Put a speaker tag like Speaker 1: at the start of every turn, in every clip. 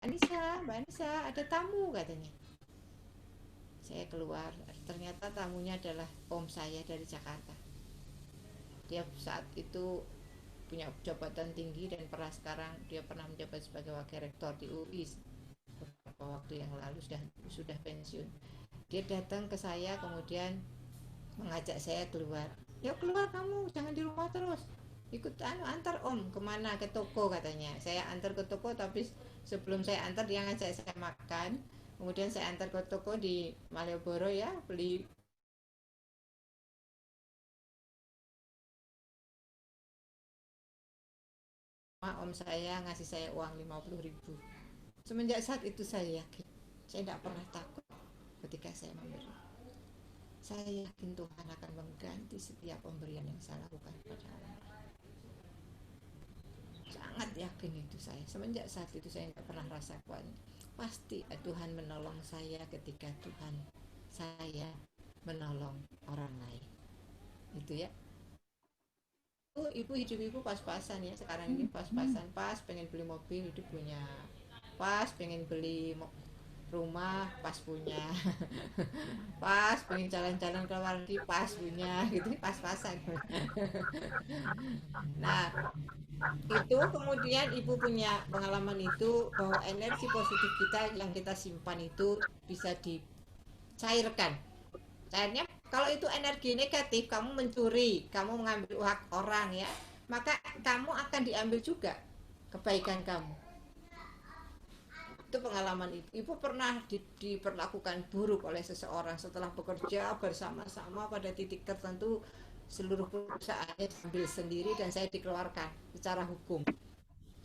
Speaker 1: Mbak Anissa, ada tamu katanya. Saya keluar, ternyata tamunya adalah om saya dari Jakarta. Dia saat itu punya jabatan tinggi dan dia pernah menjabat sebagai wakil rektor di UI beberapa waktu yang lalu, sudah pensiun. Dia datang ke saya kemudian mengajak saya keluar. Yuk keluar kamu, jangan di rumah terus. Ikut antar om kemana, ke toko katanya. Saya antar ke toko, tapi sebelum saya antar dia ngajak saya makan. Kemudian saya antar ke toko di Malioboro ya, beli om saya ngasih saya uang 50.000. Semenjak saat itu saya yakin, saya tidak pernah takut ketika saya memberi. Saya yakin Tuhan akan mengganti setiap pemberian yang saya lakukan kepada orang. Sangat yakin itu saya. Semenjak saat itu saya tidak pernah rasakan. Pasti Tuhan menolong saya ketika Tuhan saya menolong orang lain. Itu ya. Ibu hidup ibu pas-pasan ya. Sekarang ini pas-pasan, pas pengen beli mobil hidup punya, pas pengen beli rumah pas punya, pas pengen jalan-jalan ke luar negeri pas punya, gitu pas-pasan. Nah, itu kemudian ibu punya pengalaman itu bahwa energi positif kita yang kita simpan itu bisa dicairkan. Cairnya kalau itu energi negatif, kamu mencuri, kamu mengambil hak orang ya, maka kamu akan diambil juga kebaikan kamu. Itu pengalaman ibu pernah diperlakukan buruk oleh seseorang setelah bekerja bersama-sama pada titik tertentu, seluruh perusahaannya diambil sendiri dan saya dikeluarkan secara hukum,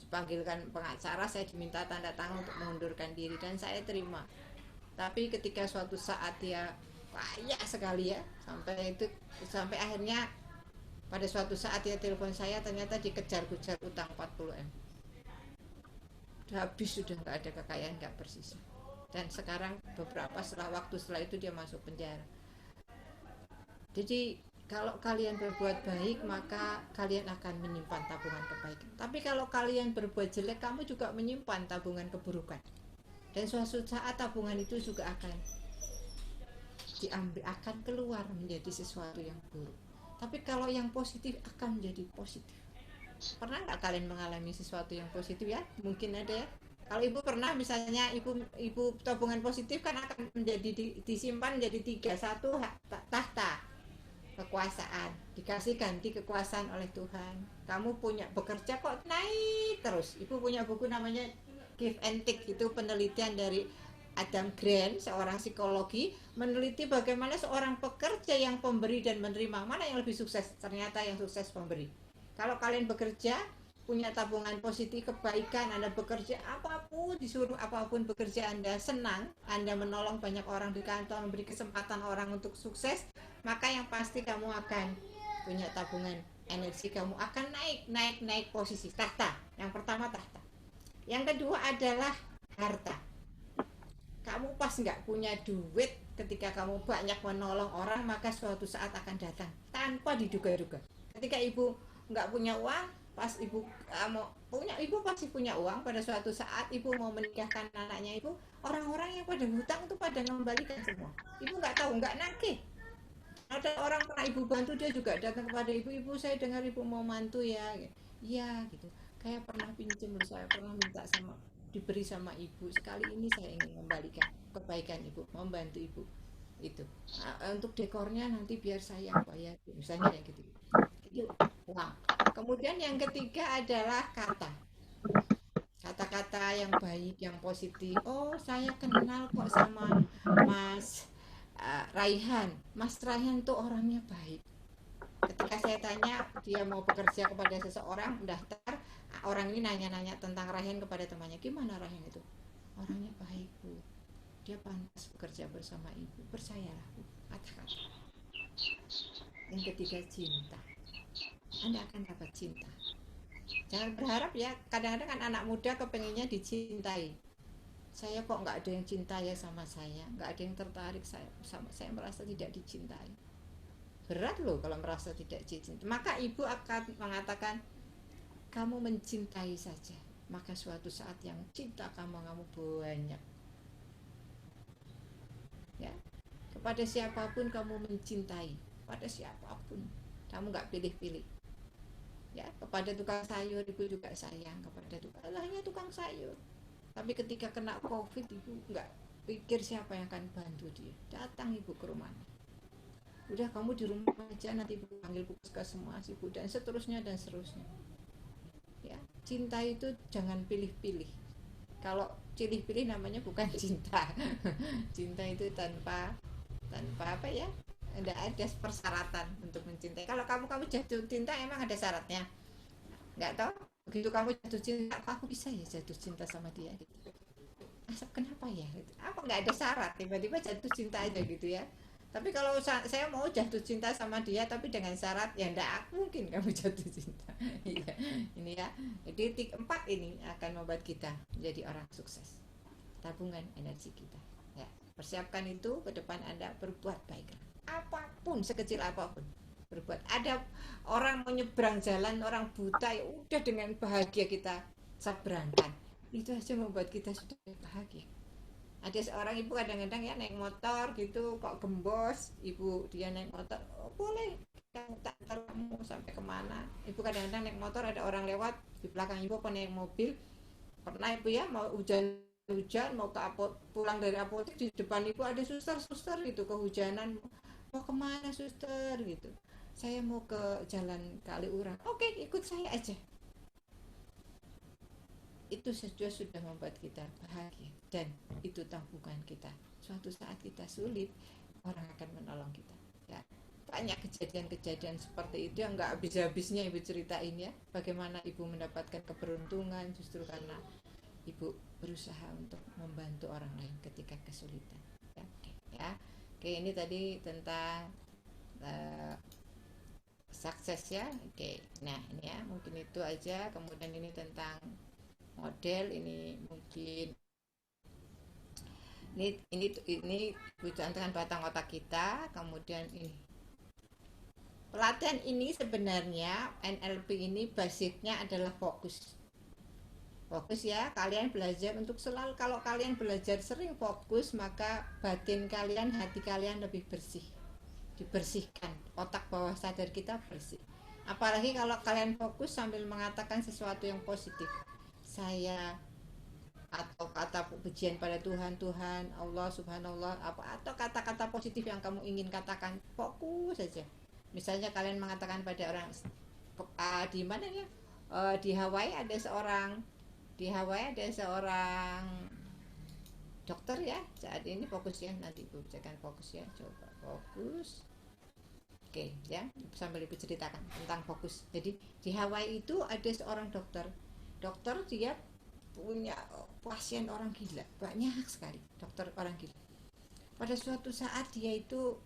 Speaker 1: dipanggilkan pengacara, saya diminta tanda tangan untuk mengundurkan diri dan saya terima. Tapi ketika suatu saat dia kaya sekali ya, sampai akhirnya pada suatu saat dia telepon saya, ternyata dikejar-kejar utang 40 M. Udah habis, sudah nggak ada kekayaan, nggak bersisa. Dan sekarang beberapa setelah itu dia masuk penjara. Jadi kalau kalian berbuat baik maka kalian akan menyimpan tabungan kebaikan. Tapi kalau kalian berbuat jelek, kamu juga menyimpan tabungan keburukan. Dan suatu saat tabungan itu juga akan diambil, akan keluar menjadi sesuatu yang buruk. Tapi kalau yang positif akan menjadi positif. Pernah nggak kalian mengalami sesuatu yang positif ya? Mungkin ada ya. Kalau ibu pernah, misalnya ibu tabungan positif kan akan menjadi disimpan menjadi tiga. Satu, tahta kekuasaan, dikasih ganti kekuasaan oleh Tuhan. Kamu punya bekerja kok naik terus. Ibu punya buku namanya Give and Take, itu penelitian dari Adam Grant, seorang psikologi, meneliti bagaimana seorang pekerja yang pemberi dan menerima mana yang lebih sukses. Ternyata yang sukses pemberi. Kalau kalian bekerja, punya tabungan positif kebaikan, Anda bekerja apapun, disuruh apapun bekerja, Anda senang, Anda menolong banyak orang di kantor, memberi kesempatan orang untuk sukses, maka yang pasti kamu akan punya tabungan, energi kamu akan naik, naik, naik posisi tahta. Yang pertama tahta. Yang kedua adalah harta. Kamu pas nggak punya duit, ketika kamu banyak menolong orang, maka suatu saat akan datang tanpa diduga-duga. Ketika ibu nggak punya uang, pas ibu mau punya, ibu pasti punya uang. Pada suatu saat ibu mau menikahkan anaknya ibu, orang-orang yang pada hutang itu pada mengembalikan semua. Ibu nggak tahu, nggak nagih. Ada orang pernah ibu bantu, dia juga datang kepada ibu, ibu saya dengar ibu mau mantu ya. Iya gitu, kayak pernah pinjam, saya pernah minta sama, diberi sama ibu, sekali ini saya ingin membalikan kebaikan ibu, membantu ibu itu. Untuk dekornya nanti biar saya bayar misalnya ya gitu. Itu uang. Kemudian yang ketiga adalah kata-kata yang baik, yang positif. Oh, saya kenal kok sama Mas Raihan. Mas Raihan tuh orangnya baik. Ketika saya tanya dia mau bekerja kepada seseorang, daftar, orang ini nanya-nanya tentang Raihan kepada temannya. Gimana Raihan itu? Orangnya baik, Bu. Dia pantas bekerja bersama ibu. Percayalah, Bu. Kata-kata. Yang ketiga, cinta. Anda akan dapat cinta. Jangan berharap ya, kadang-kadang kan anak muda kepengennya dicintai. Saya kok nggak ada yang cinta ya sama saya, nggak ada yang tertarik sama saya, merasa tidak dicintai. Berat loh kalau merasa tidak dicintai. Maka ibu akan mengatakan, kamu mencintai saja. maka suatu saat yang cinta kamu banyak, ya. Kepada siapapun kamu mencintai, pada siapapun kamu nggak pilih-pilih, ya. Kepada tukang sayur ibu juga sayang, kepada tukang sayur, tapi ketika kena covid ibu nggak pikir siapa yang akan bantu dia, datang ibu ke rumahnya, udah kamu di rumah aja, nanti ibu panggil puskesmas ibu, dan seterusnya dan seterusnya, ya. Cinta itu jangan pilih-pilih. Kalau pilih-pilih namanya bukan cinta. Cinta itu tanpa tanpa apa ya, tidak ada persyaratan untuk mencintai. Kalau kamu jatuh cinta emang ada syaratnya, nggak tahu. Begitu kamu jatuh cinta, apa aku bisa ya jatuh cinta sama dia gitu, asap kenapa ya gitu. Apa nggak ada syarat, tiba-tiba jatuh cinta aja gitu ya. Tapi kalau saya mau jatuh cinta sama dia tapi dengan syarat, ya enggak mungkin kamu jatuh cinta. Iya, ini ya. Jadi 4 ini akan membuat kita menjadi orang sukses. Tabungan energi kita, ya. Persiapkan itu, ke depan Anda berbuat baik, apapun, sekecil apapun berbuat. Ada orang menyeberang jalan, orang buta, ya udah dengan bahagia kita seberangkan, itu aja membuat kita sudah bahagia. Ada seorang ibu kadang-kadang ya naik motor gitu kok gembos, ibu dia naik motor, oh, boleh tak kamu sampai kemana. Ibu kadang-kadang naik motor, ada orang lewat di belakang ibu apa naik mobil, pernah ibu ya mau hujan mau ke pulang dari apotek, di depan ibu ada suster gitu kehujanan, mau kemana suster gitu, saya mau ke jalan Kaliurang, oke ikut saya aja. Itu sudah membuat kita bahagia, dan itu tabungan kita. Suatu saat kita sulit, orang akan menolong kita, ya. Banyak kejadian-kejadian seperti itu yang nggak habis-habisnya ibu ceritain, ya. Bagaimana ibu mendapatkan keberuntungan justru karena ibu berusaha untuk membantu orang lain ketika kesulitan, ya. Oke, ya. Oke, ini tadi tentang sukses, ya. Oke, nah ini ya mungkin itu aja. Kemudian ini tentang model, ini mungkin ini dengan batang otak kita. Kemudian ini pelatihan ini sebenarnya NLP ini basicnya adalah fokus ya. Kalian belajar untuk selalu, kalau kalian belajar sering fokus, maka batin kalian, hati kalian lebih bersih, dibersihkan, otak bawah sadar kita bersih. Apalagi kalau kalian fokus sambil mengatakan sesuatu yang positif, saya, atau kata pujian pada Tuhan, Allah, subhanallah, apa, atau kata-kata positif yang kamu ingin katakan, fokus saja. Misalnya kalian mengatakan pada orang di mana ya, di Hawaii ada seorang dokter, ya. Saat ini fokus ya, nanti ibu bacakan fokus, ya. Coba fokus. Oke, ya, sambil ibu ceritakan tentang fokus. Jadi di Hawaii itu ada seorang dokter dia punya pasien orang gila, banyak sekali dokter orang gila. Pada suatu saat dia itu,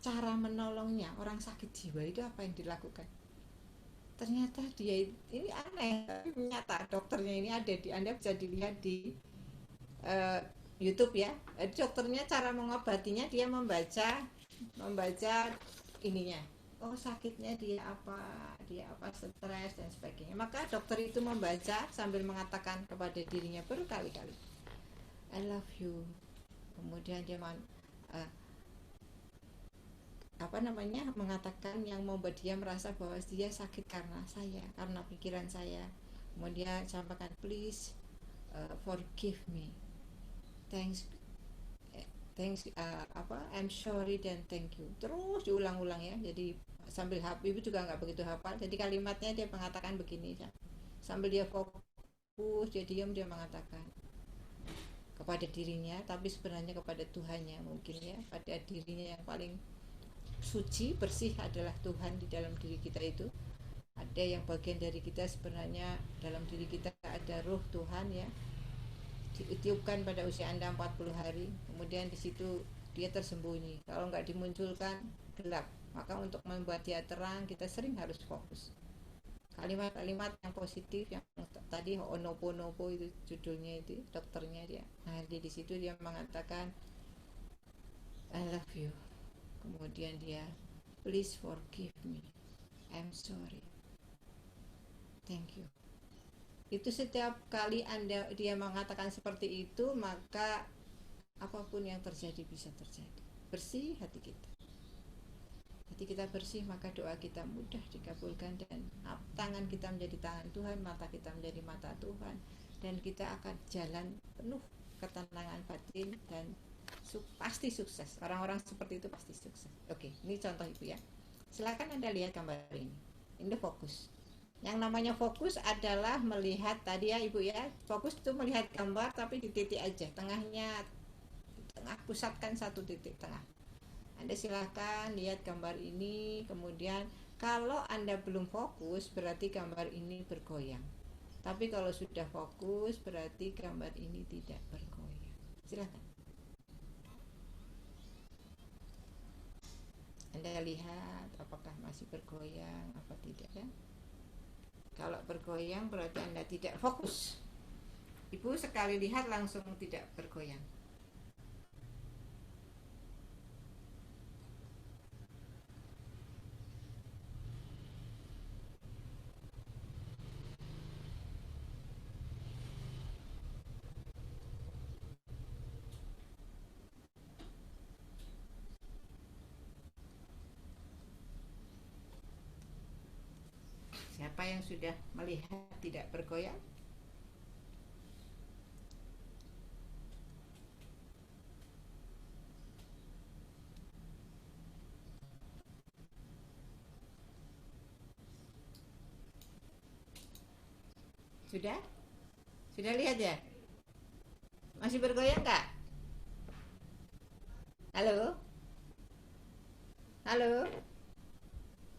Speaker 1: cara menolongnya orang sakit jiwa itu apa yang dilakukan, ternyata dia ini aneh tapi nyata, dokternya ini ada di, Anda bisa dilihat di uh, YouTube, ya. Dokternya cara mengobatinya dia membaca ininya, oh sakitnya dia apa stres dan sebagainya. Maka dokter itu membaca sambil mengatakan kepada dirinya berkali-kali, I love you. Kemudian dia mengatakan yang membuat dia merasa bahwa dia sakit karena saya, karena pikiran saya. Kemudian sampaikan, please forgive me, thanks, I'm sorry dan thank you. Terus diulang-ulang, ya. Jadi sambil ibu juga nggak begitu hafal, jadi kalimatnya dia mengatakan begini, sambil dia fokus, dia diam, dia mengatakan kepada dirinya, tapi sebenarnya kepada Tuhannya mungkin, ya. Pada dirinya yang paling suci, bersih adalah Tuhan di dalam diri kita itu. Ada yang bagian dari kita sebenarnya, dalam diri kita ada roh Tuhan, ya. Ditiupkan pada usia Anda 40 hari, kemudian di situ dia tersembunyi. Kalau nggak dimunculkan, gelap. Maka untuk membuat dia terang, kita sering harus fokus. Kalimat-kalimat yang positif, yang tadi Ho'oponopo itu judulnya, itu dokternya dia. Nah, di situ dia mengatakan I love you. Kemudian dia, please forgive me, I'm sorry, thank you. Itu setiap kali dia mengatakan seperti itu, maka apapun yang terjadi bisa terjadi. Bersih hati kita. Hati kita bersih, maka doa kita mudah dikabulkan, dan tangan kita menjadi tangan Tuhan, mata kita menjadi mata Tuhan, dan kita akan jalan penuh ketenangan batin dan pasti sukses. Orang-orang seperti itu pasti sukses. Oke, ini contoh Ibu ya. Silakan Anda lihat gambar ini. Ini fokus. Yang namanya fokus adalah melihat tadi ya Ibu ya. Fokus itu melihat gambar tapi di titik aja. Tengahnya, tengah pusatkan satu titik tengah. Anda silakan lihat gambar ini. Kemudian kalau Anda belum fokus, berarti gambar ini bergoyang. Tapi kalau sudah fokus, berarti gambar ini tidak bergoyang. Silakan Anda lihat apakah masih bergoyang apa tidak ya. Kalau bergoyang berarti Anda tidak fokus. Ibu sekali lihat langsung tidak bergoyang. Siapa yang sudah melihat tidak bergoyang? Sudah? Sudah lihat ya? Masih bergoyang nggak? Halo? Halo?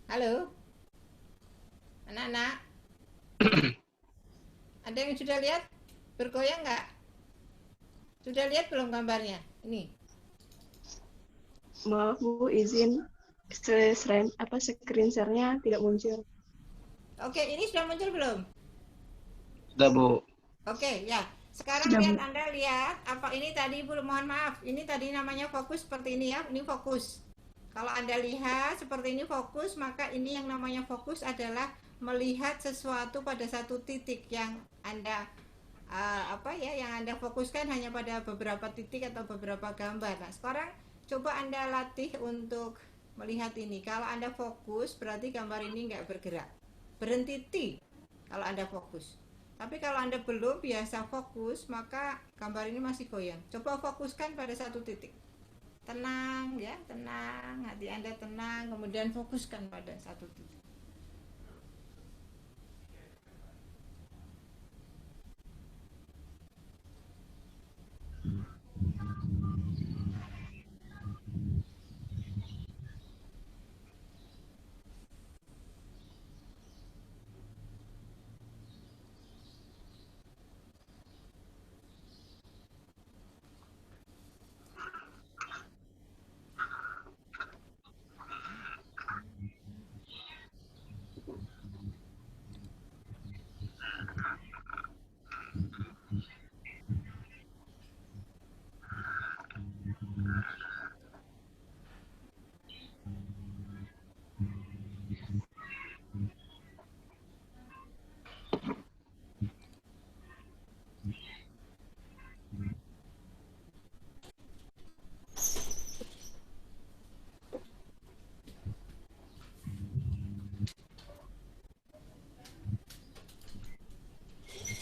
Speaker 1: Halo? Anak-anak? Ada yang sudah lihat? Bergoyang nggak? Sudah lihat belum gambarnya? Ini.
Speaker 2: Maaf Bu, izin screen share-nya tidak muncul.
Speaker 1: Oke, ini sudah muncul belum?
Speaker 3: Sudah Bu.
Speaker 1: Oke, ya. Sekarang
Speaker 2: Sudah,
Speaker 1: lihat
Speaker 2: Bu.
Speaker 1: Anda lihat apa ini tadi Bu, mohon maaf. Ini tadi namanya fokus seperti ini ya. Ini fokus. Kalau Anda lihat seperti ini fokus, maka ini yang namanya fokus adalah melihat sesuatu pada satu titik yang Anda yang Anda fokuskan hanya pada beberapa titik atau beberapa gambar. Nah, sekarang coba Anda latih untuk melihat ini. Kalau Anda fokus berarti gambar ini nggak bergerak, berhenti T kalau Anda fokus. Tapi kalau Anda belum biasa fokus, maka gambar ini masih goyang. Coba fokuskan pada satu titik. Tenang ya, tenang, hati Anda tenang, kemudian fokuskan pada satu titik.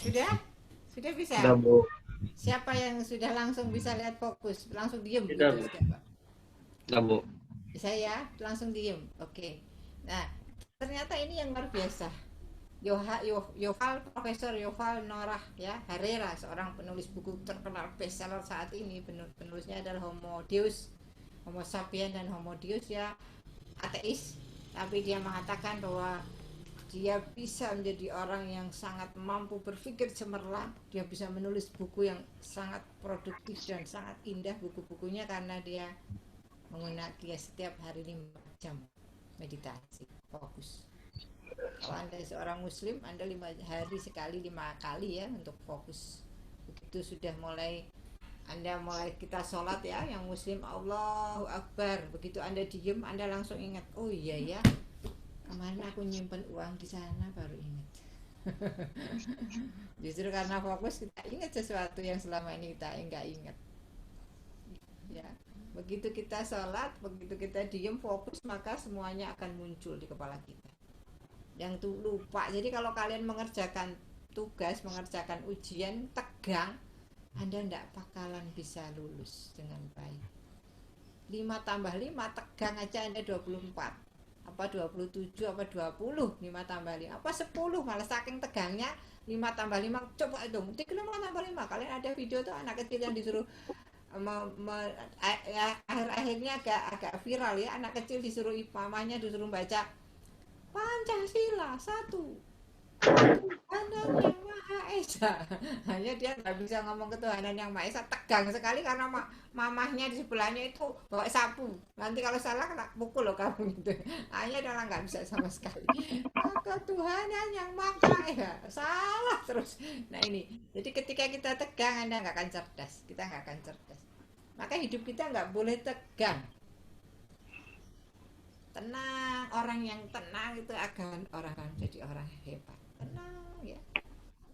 Speaker 1: Sudah? Sudah bisa?
Speaker 3: Sudah Bu.
Speaker 1: Siapa yang sudah langsung bisa lihat fokus? Langsung diem
Speaker 3: Sudah,
Speaker 1: gitu.
Speaker 3: Bu.
Speaker 1: Siapa?
Speaker 3: Sudah Bu.
Speaker 1: Bisa ya? Langsung diem. Oke. Nah, ternyata ini yang luar biasa. Profesor Yuval Noah ya Harari, seorang penulis buku terkenal bestseller saat ini. Penulisnya adalah Homo sapiens dan Homo Deus ya, ateis, tapi dia mengatakan bahwa dia bisa menjadi orang yang sangat mampu berpikir cemerlang. Dia bisa menulis buku yang sangat produktif dan sangat indah buku-bukunya karena dia menggunakan setiap hari 5 jam meditasi fokus. Kalau Anda seorang muslim, Anda 5 hari sekali 5 kali ya untuk fokus. Begitu sudah mulai kita sholat ya, yang muslim Allahu Akbar, begitu Anda diem, Anda langsung ingat, oh iya ya, kemarin aku nyimpen uang di sana, baru ingat. Justru karena fokus kita ingat sesuatu yang selama ini kita enggak ingat. Ya, begitu kita sholat, begitu kita diem fokus, maka semuanya akan muncul di kepala kita. Yang tuh lupa. Jadi kalau kalian mengerjakan tugas, mengerjakan ujian tegang, Anda tidak bakalan bisa lulus dengan baik. 5 tambah 5 tegang aja Anda 24, apa 27, apa 20, 5 tambah 5 apa 10, malah saking tegangnya 5 tambah 5, coba itu 5 tambah 5. Kalian ada video tuh anak kecil yang disuruh akhir-akhirnya agak viral ya, anak kecil disuruh mamanya disuruh baca Pancasila 1 Tuhanan yang Maha Esa. Hanya dia nggak bisa ngomong ketuhanan yang Maha Esa, tegang sekali karena mamahnya di sebelahnya itu bawa sapu. Nanti kalau salah kena pukul loh kamu gitu. Hanya dia nggak bisa sama sekali. Ketuhanan yang Maha Esa, salah terus. Nah ini, jadi ketika kita tegang Anda nggak akan cerdas, kita nggak akan cerdas. Maka hidup kita nggak boleh tegang. Tenang, orang yang tenang itu akan jadi orang hebat. Tenang ya,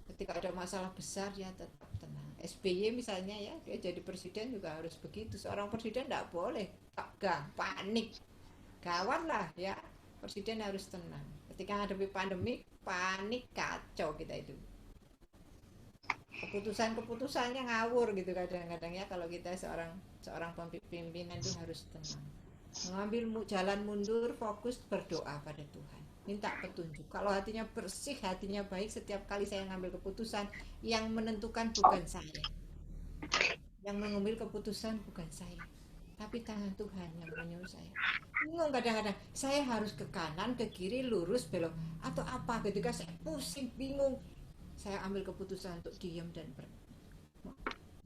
Speaker 1: ketika ada masalah besar ya tetap tenang. SBY misalnya ya, dia jadi presiden juga harus begitu. Seorang presiden tidak boleh tegang, panik, gawat lah ya. Presiden harus tenang. Ketika menghadapi pandemi, panik, kacau kita itu. Keputusannya ngawur gitu kadang-kadang ya. Kalau kita seorang pimpinan itu harus tenang, mengambil jalan mundur, fokus berdoa pada Tuhan, minta petunjuk. Kalau hatinya bersih, hatinya baik, setiap kali saya ngambil keputusan, yang menentukan bukan saya, yang mengambil keputusan bukan saya, tapi tangan Tuhan yang menyuruh saya. Bingung kadang-kadang, saya harus ke kanan, ke kiri, lurus, belok, atau apa. Ketika saya pusing, bingung, saya ambil keputusan untuk diam dan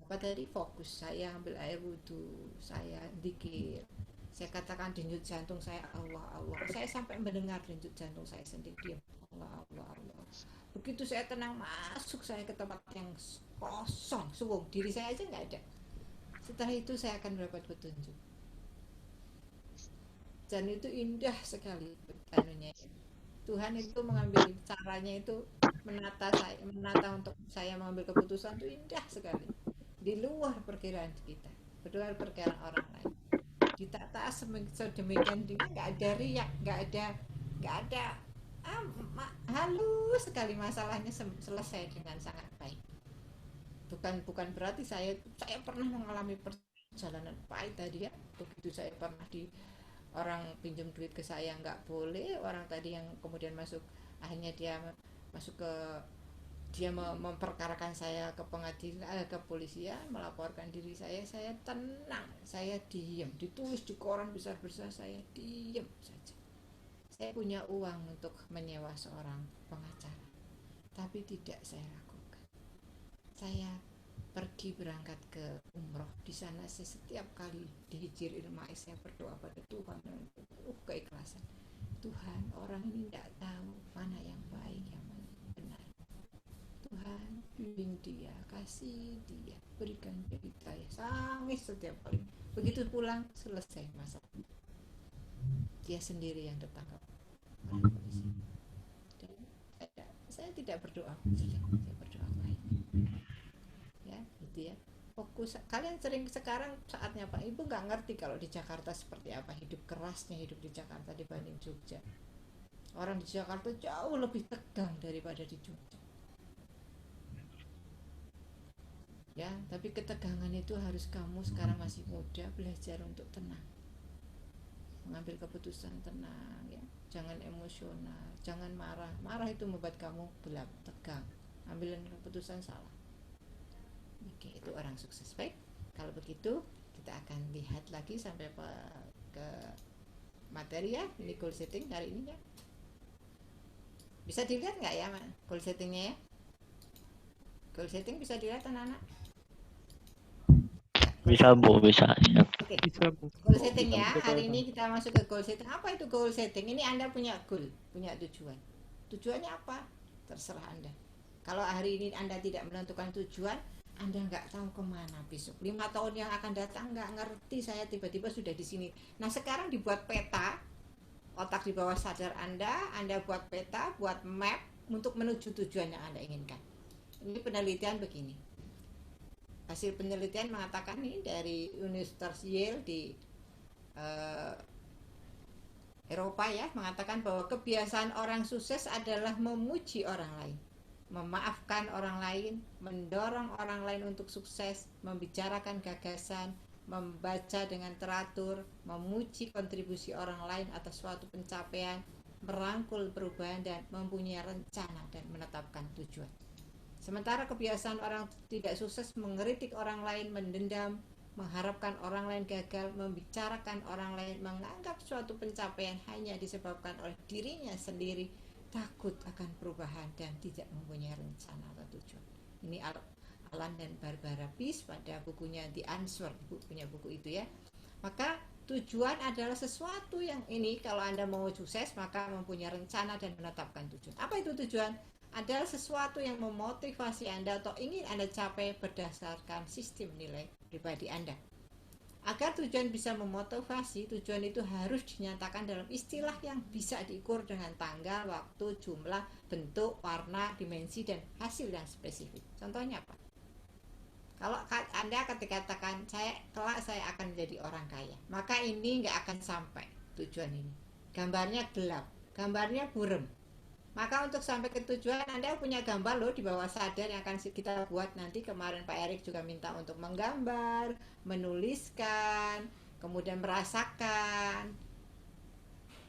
Speaker 1: apa tadi, fokus. Saya ambil air wudhu, saya zikir, saya katakan denyut jantung saya Allah Allah. Saya sampai mendengar denyut jantung saya sendiri, diam, Allah Allah Allah. Begitu saya tenang, masuk saya ke tempat yang kosong, suwung, diri saya aja nggak ada. Setelah itu saya akan mendapat petunjuk. Dan itu indah sekali anunya. Tuhan itu mengambil caranya itu menata untuk saya mengambil keputusan itu indah sekali. Di luar perkiraan kita, di luar perkiraan orang lain. Ditata sedemikian tinggi, nggak ada riak, nggak ada halus sekali, masalahnya selesai dengan sangat baik. Bukan berarti saya pernah mengalami perjalanan pahit tadi ya. Begitu saya pernah orang pinjam duit ke saya nggak boleh, orang tadi yang kemudian masuk, akhirnya dia masuk ke, dia memperkarakan saya ke pengadilan, ke polisian, melaporkan diri saya tenang, saya diam, ditulis di koran besar-besar, saya diam saja. Saya punya uang untuk menyewa seorang pengacara, tapi tidak saya lakukan. Saya berangkat ke umroh, di sana saya setiap kali di Hijir Ilmais saya berdoa pada Tuhan, keikhlasan. Tuhan, orang ini tidak tahu mana yang baik, yang mana yang benar. Tuhan, bimbing dia, kasih dia, berikan dia hidayah. Sangis setiap kali. Begitu pulang, selesai masalah. Dia sendiri yang tertangkap oleh polisi. Dan saya tidak berdoa, saya berdoa baik. Ya, gitu ya. Fokus. Kalian sering sekarang saatnya Pak Ibu nggak ngerti kalau di Jakarta seperti apa hidup kerasnya hidup di Jakarta dibanding Jogja. Orang di Jakarta jauh lebih tegang daripada di Jogja. Ya, tapi ketegangan itu harus kamu sekarang masih muda belajar untuk tenang, mengambil keputusan tenang ya. Jangan emosional, jangan marah itu membuat kamu gelap, tegang, ambil keputusan salah. Oke, itu orang sukses. Baik, kalau begitu kita akan lihat lagi sampai ke materi ya. Ini goal setting hari ini ya. Bisa dilihat nggak ya goal settingnya ya? Goal setting bisa dilihat anak-anak?
Speaker 3: Bisa Bu, bisa.
Speaker 1: Oke, goal setting ya. Hari ini kita masuk ke goal setting. Apa itu goal setting? Ini Anda punya goal, punya tujuan. Tujuannya apa? Terserah Anda. Kalau hari ini Anda tidak menentukan tujuan, Anda nggak tahu kemana besok. 5 tahun yang akan datang nggak ngerti, saya tiba-tiba sudah di sini. Nah sekarang dibuat peta, otak di bawah sadar Anda buat peta, buat map, untuk menuju tujuan yang Anda inginkan. Ini penelitian begini. Hasil penelitian mengatakan ini dari Universitas Yale di Eropa ya, mengatakan bahwa kebiasaan orang sukses adalah memuji orang lain, memaafkan orang lain, mendorong orang lain untuk sukses, membicarakan gagasan, membaca dengan teratur, memuji kontribusi orang lain atas suatu pencapaian, merangkul perubahan, dan mempunyai rencana dan menetapkan tujuan. Sementara kebiasaan orang tidak sukses mengkritik orang lain, mendendam, mengharapkan orang lain gagal, membicarakan orang lain, menganggap suatu pencapaian hanya disebabkan oleh dirinya sendiri, takut akan perubahan, dan tidak mempunyai rencana atau tujuan. Ini Alan dan Barbara Pease pada bukunya The Answer, punya buku itu ya. Maka tujuan adalah sesuatu yang ini, kalau Anda mau sukses maka mempunyai rencana dan menetapkan tujuan. Apa itu tujuan? Adalah sesuatu yang memotivasi Anda atau ingin Anda capai berdasarkan sistem nilai pribadi Anda. Agar tujuan bisa memotivasi, tujuan itu harus dinyatakan dalam istilah yang bisa diukur dengan tanggal, waktu, jumlah, bentuk, warna, dimensi, dan hasil yang spesifik. Contohnya apa? Kalau Anda ketika katakan kelak saya akan menjadi orang kaya, maka ini nggak akan sampai tujuan ini. Gambarnya gelap, gambarnya buram. Maka untuk sampai ke tujuan Anda punya gambar loh di bawah sadar yang akan kita buat nanti. Kemarin Pak Erik juga minta untuk menggambar, menuliskan, kemudian merasakan.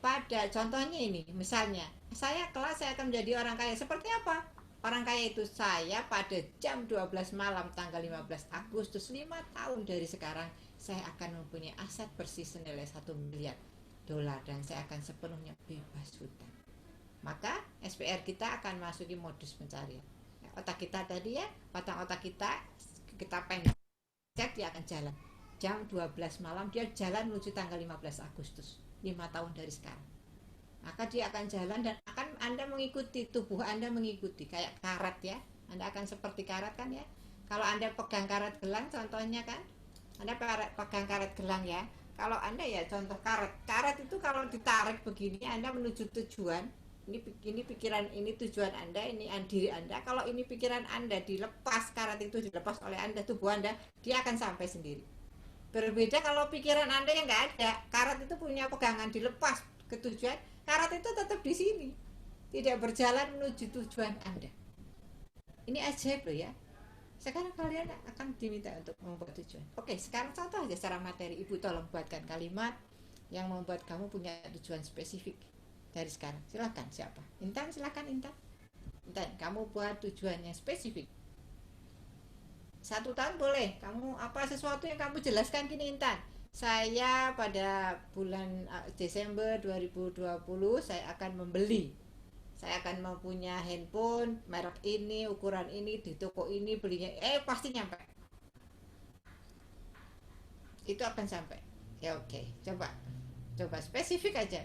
Speaker 1: Pada contohnya ini, misalnya saya kelak saya akan menjadi orang kaya. Seperti apa? Orang kaya itu saya pada jam 12 malam tanggal 15 Agustus 5 tahun dari sekarang, saya akan mempunyai aset bersih senilai 1 miliar dolar dan saya akan sepenuhnya bebas hutang. Maka SPR kita akan masuki modus pencarian. Otak kita tadi ya, batang otak kita pendek, dia akan jalan. Jam 12 malam dia jalan menuju tanggal 15 Agustus, 5 tahun dari sekarang. Maka dia akan jalan dan akan Anda mengikuti, tubuh Anda mengikuti kayak karet ya. Anda akan seperti karet kan ya. Kalau Anda pegang karet gelang contohnya kan, Anda pegang karet gelang ya. Kalau Anda ya contoh karet itu kalau ditarik begini Anda menuju tujuan. Ini pikiran, ini tujuan Anda, ini diri Anda. Kalau ini pikiran Anda dilepas, karet itu dilepas oleh Anda, tubuh Anda, dia akan sampai sendiri. Berbeda kalau pikiran Anda yang nggak ada, karet itu punya pegangan dilepas ke tujuan, karet itu tetap di sini, tidak berjalan menuju tujuan Anda. Ini ajaib loh ya. Sekarang kalian akan diminta untuk membuat tujuan. Oke, sekarang contoh aja secara materi. Ibu tolong buatkan kalimat yang membuat kamu punya tujuan spesifik. Dari sekarang, silakan siapa? Intan, silakan Intan. Intan, kamu buat tujuan yang spesifik. 1 tahun boleh. Kamu apa sesuatu yang kamu jelaskan gini Intan. Saya pada bulan Desember 2020 saya akan membeli. Saya akan mempunyai handphone merek ini, ukuran ini di toko ini belinya. Pasti nyampe. Itu akan sampai. Ya oke. Coba spesifik aja.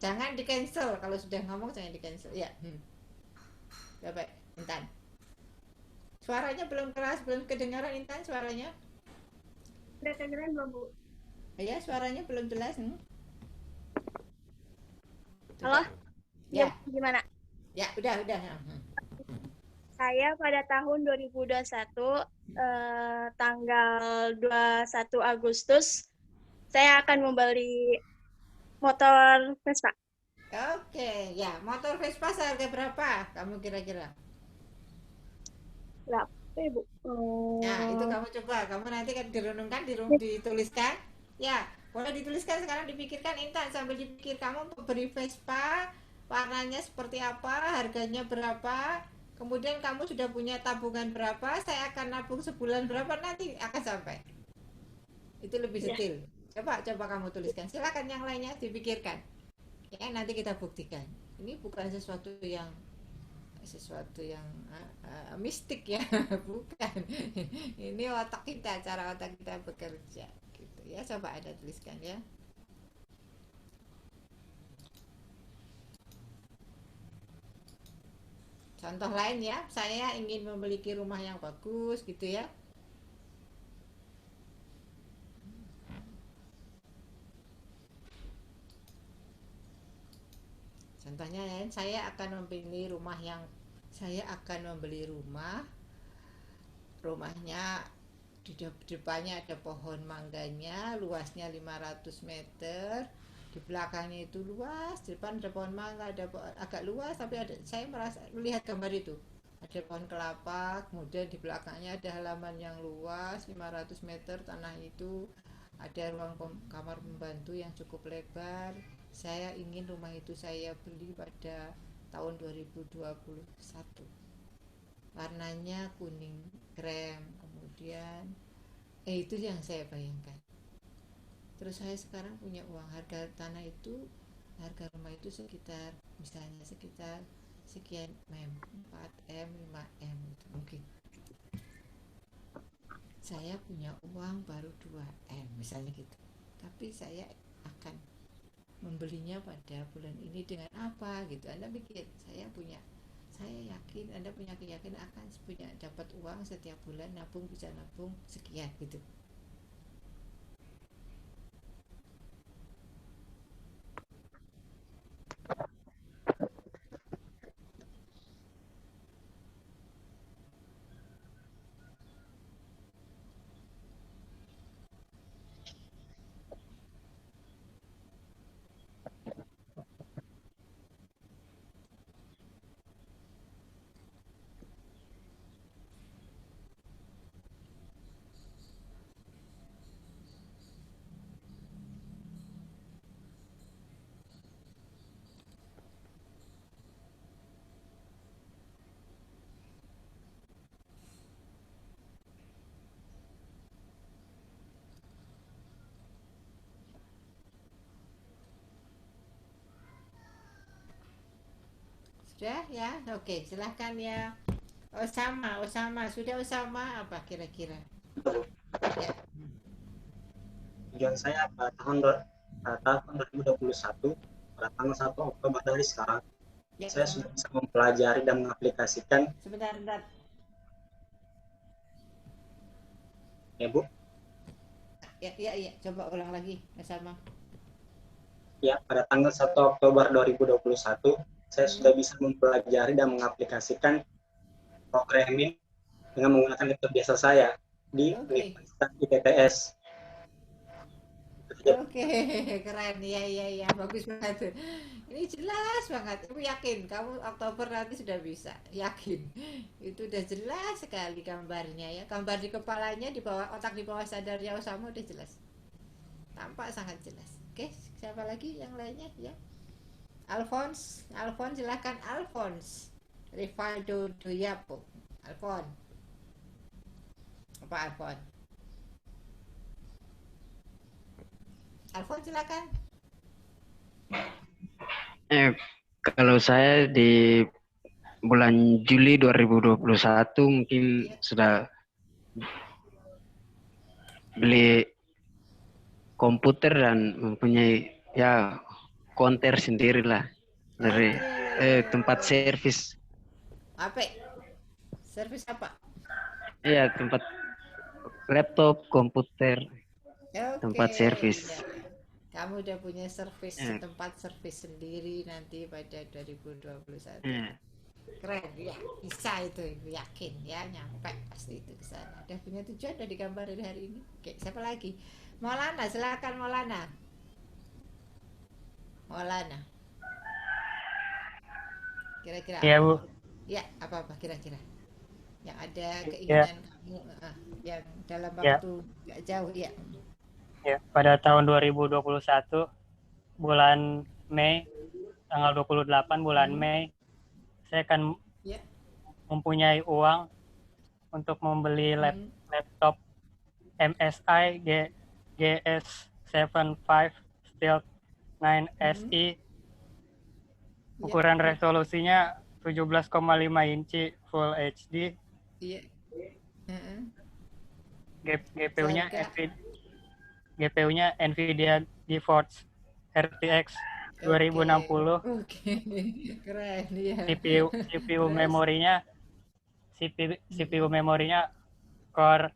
Speaker 1: Jangan di cancel, kalau sudah ngomong jangan di cancel ya. Coba Intan, suaranya belum keras, belum kedengaran Intan suaranya.
Speaker 2: Udah kedengeran belum Bu?
Speaker 1: Ya suaranya belum jelas.
Speaker 2: Halo?
Speaker 1: Ya.
Speaker 2: Gimana?
Speaker 1: Ya udah.
Speaker 2: Saya pada tahun 2021 tanggal 21 Agustus saya akan membeli motor Vespa.
Speaker 1: Oke, ya motor Vespa harga berapa? Kamu kira-kira?
Speaker 2: Berapa ya Bu?
Speaker 1: Nah itu kamu coba, kamu nanti kan direnungkan, dituliskan. Ya, boleh dituliskan sekarang, dipikirkan Intan sambil dipikir kamu beli Vespa, warnanya seperti apa, harganya berapa, kemudian kamu sudah punya tabungan berapa, saya akan nabung sebulan berapa, nanti akan sampai. Itu lebih detail. Coba kamu tuliskan. Silakan yang lainnya dipikirkan. Ya nanti kita buktikan. Ini bukan sesuatu yang mistik ya, bukan. Ini otak kita, cara otak kita bekerja gitu ya. Coba Anda tuliskan ya. Contoh lain ya, saya ingin memiliki rumah yang bagus gitu ya. Contohnya ya, saya akan membeli rumahnya di depannya ada pohon mangganya, luasnya 500 meter, di belakangnya itu luas, di depan ada pohon mangga, agak luas, tapi saya melihat gambar itu ada pohon kelapa, kemudian di belakangnya ada halaman yang luas 500 meter, tanah itu ada ruang kamar pembantu yang cukup lebar. Saya ingin rumah itu saya beli pada tahun 2021. Warnanya kuning krem, kemudian itu yang saya bayangkan. Terus saya sekarang punya uang, harga rumah itu sekitar sekian M, 4M, 5M itu mungkin. Saya punya uang baru 2M misalnya gitu. Tapi saya akan membelinya pada bulan ini dengan apa gitu. Anda pikir saya yakin Anda punya keyakinan akan dapat uang setiap bulan, bisa nabung sekian gitu. Sudah ya, oke, silahkan ya. Osama, sudah Osama apa kira-kira? Ya.
Speaker 4: Tujuan saya pada tahun 2021, pada tanggal 1 Oktober dari sekarang, saya sudah bisa mempelajari dan mengaplikasikan.
Speaker 1: Sebentar.
Speaker 4: Ya, Bu?
Speaker 1: Ya, coba ulang lagi, Osama.
Speaker 4: Ya, pada tanggal 1 Oktober 2021, saya sudah bisa mempelajari dan mengaplikasikan programming dengan menggunakan laptop biasa saya di Universitas ITTS.
Speaker 1: Oke, keren. Ya, bagus banget. Ini jelas banget. Aku yakin kamu Oktober nanti sudah bisa. Yakin. Itu udah jelas sekali gambarnya ya. Gambar di kepalanya, di bawah otak, di bawah sadarnya Osama udah jelas. Tampak sangat jelas. Oke, siapa lagi yang lainnya ya? Alphonse, silakan Alphonse. Rivaldo Doyapo. Alphonse. Apa Alphonse? Alphonse silakan.
Speaker 3: Kalau saya di bulan Juli 2021 mungkin sudah beli komputer dan mempunyai ya konter sendiri lah dari tempat servis.
Speaker 1: Apa? Servis apa?
Speaker 3: Iya, tempat laptop, komputer, tempat servis.
Speaker 1: Ya. Kamu udah punya tempat servis sendiri nanti pada 2021. Keren ya, bisa itu, yakin ya, nyampe pasti itu ke sana. Udah punya tujuan, udah digambar dari hari ini. Oke, siapa lagi? Maulana, silakan Maulana. Kira-kira
Speaker 5: ya, Bu.
Speaker 1: Ya, apa kira-kira yang ada keinginan kamu yang dalam waktu gak jauh ya?
Speaker 5: Ya, pada tahun 2021 bulan Mei, tanggal 28 bulan Mei, saya akan mempunyai uang untuk membeli laptop MSI GS75 Stealth 9 SE. Ukuran resolusinya 17,5 inci Full HD. GPU-nya NVIDIA GeForce RTX 2060.
Speaker 1: Keren ya.
Speaker 5: CPU memorinya Core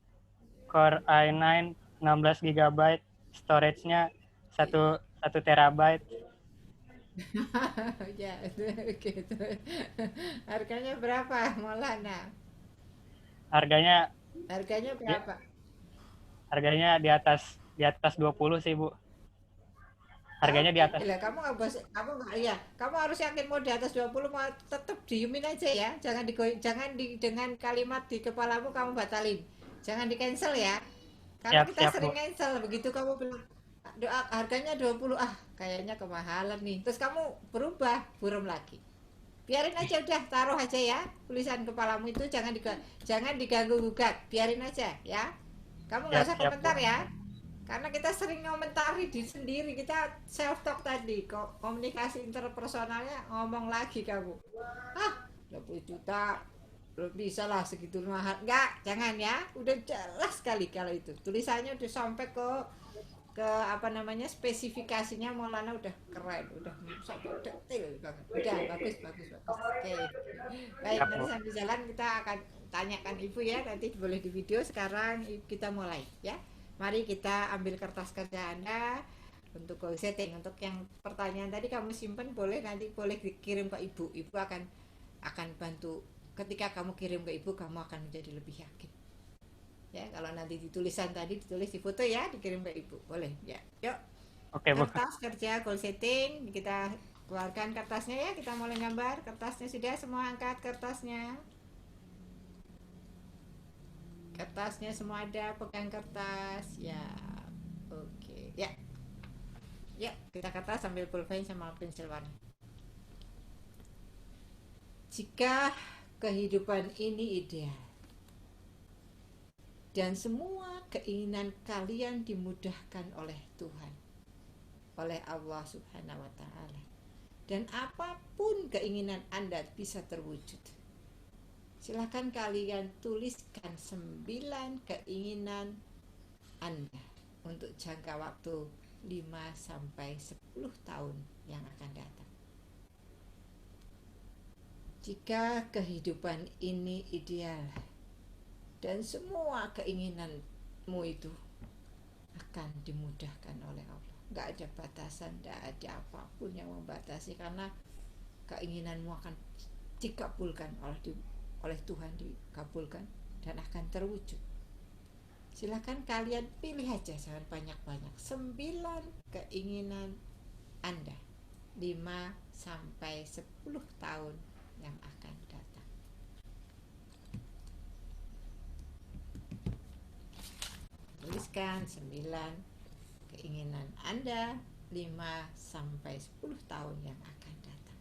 Speaker 5: i9 16 GB, storage-nya 1 TB.
Speaker 1: Ya, gitu. Harganya berapa, Maulana?
Speaker 5: Harganya
Speaker 1: Harganya
Speaker 5: ya,
Speaker 1: berapa?
Speaker 5: harganya di atas 20 sih, Bu. Harganya di
Speaker 1: Oke,
Speaker 5: atas.
Speaker 1: lah kamu nggak kamu nggak ya, kamu harus yakin mau di atas 20 mau tetap diemin aja ya. Jangan dengan kalimat di kepalamu kamu batalin. Jangan di cancel ya. Karena
Speaker 5: Siap,
Speaker 1: kita
Speaker 5: siap, Bu.
Speaker 1: sering cancel begitu kamu bilang doa harganya 20 kayaknya kemahalan nih. Terus kamu berubah, buram lagi. Biarin aja udah taruh aja ya. Tulisan kepalamu itu jangan diganggu gugat. Biarin aja ya. Kamu nggak
Speaker 5: Siap,
Speaker 1: usah
Speaker 5: siap, Bu.
Speaker 1: komentar ya. Karena kita sering ngomentari di sendiri, kita self talk tadi, kok komunikasi interpersonalnya ngomong lagi kamu. 20 juta belum bisa lah segitu mahal. Enggak, jangan ya. Udah jelas sekali kalau itu. Tulisannya udah sampai ke apa namanya spesifikasinya Maulana udah keren, udah sampai detail banget. Udah bagus bagus bagus. Oke. Baik,
Speaker 5: Siap,
Speaker 1: nanti
Speaker 5: Bu.
Speaker 1: sambil jalan kita akan tanyakan Ibu ya, nanti boleh di video. Sekarang kita mulai ya. Mari kita ambil kertas kerja Anda untuk goal setting. Untuk yang pertanyaan tadi kamu simpan, nanti boleh dikirim ke Ibu. Ibu akan bantu. Ketika kamu kirim ke Ibu, kamu akan menjadi lebih yakin. Ya, kalau nanti ditulisan tadi ditulis di foto ya, dikirim ke Ibu. Boleh ya. Yuk,
Speaker 5: Oke, Bu.
Speaker 1: kertas kerja goal setting, kita keluarkan kertasnya ya, kita mulai gambar. Kertasnya sudah, semua angkat kertasnya. Kertasnya semua ada, pegang kertas ya. Oke ya. Ya, kita kertas sambil pulpen sama pensil warna. Jika kehidupan ini ideal dan semua keinginan kalian dimudahkan oleh Tuhan, oleh Allah Subhanahu wa taala, dan apapun keinginan Anda bisa terwujud, silakan kalian tuliskan 9 keinginan Anda untuk jangka waktu 5 sampai 10 tahun yang akan datang. Jika kehidupan ini ideal dan semua keinginanmu itu akan dimudahkan oleh Allah. Nggak ada batasan, nggak ada apapun yang membatasi, karena keinginanmu akan dikabulkan oleh Tuhan, dikabulkan dan akan terwujud. Silakan kalian pilih aja jangan banyak-banyak. 9 keinginan Anda 5 sampai 10 tahun yang akan datang. Tuliskan 9 keinginan Anda 5 sampai 10 tahun yang akan datang.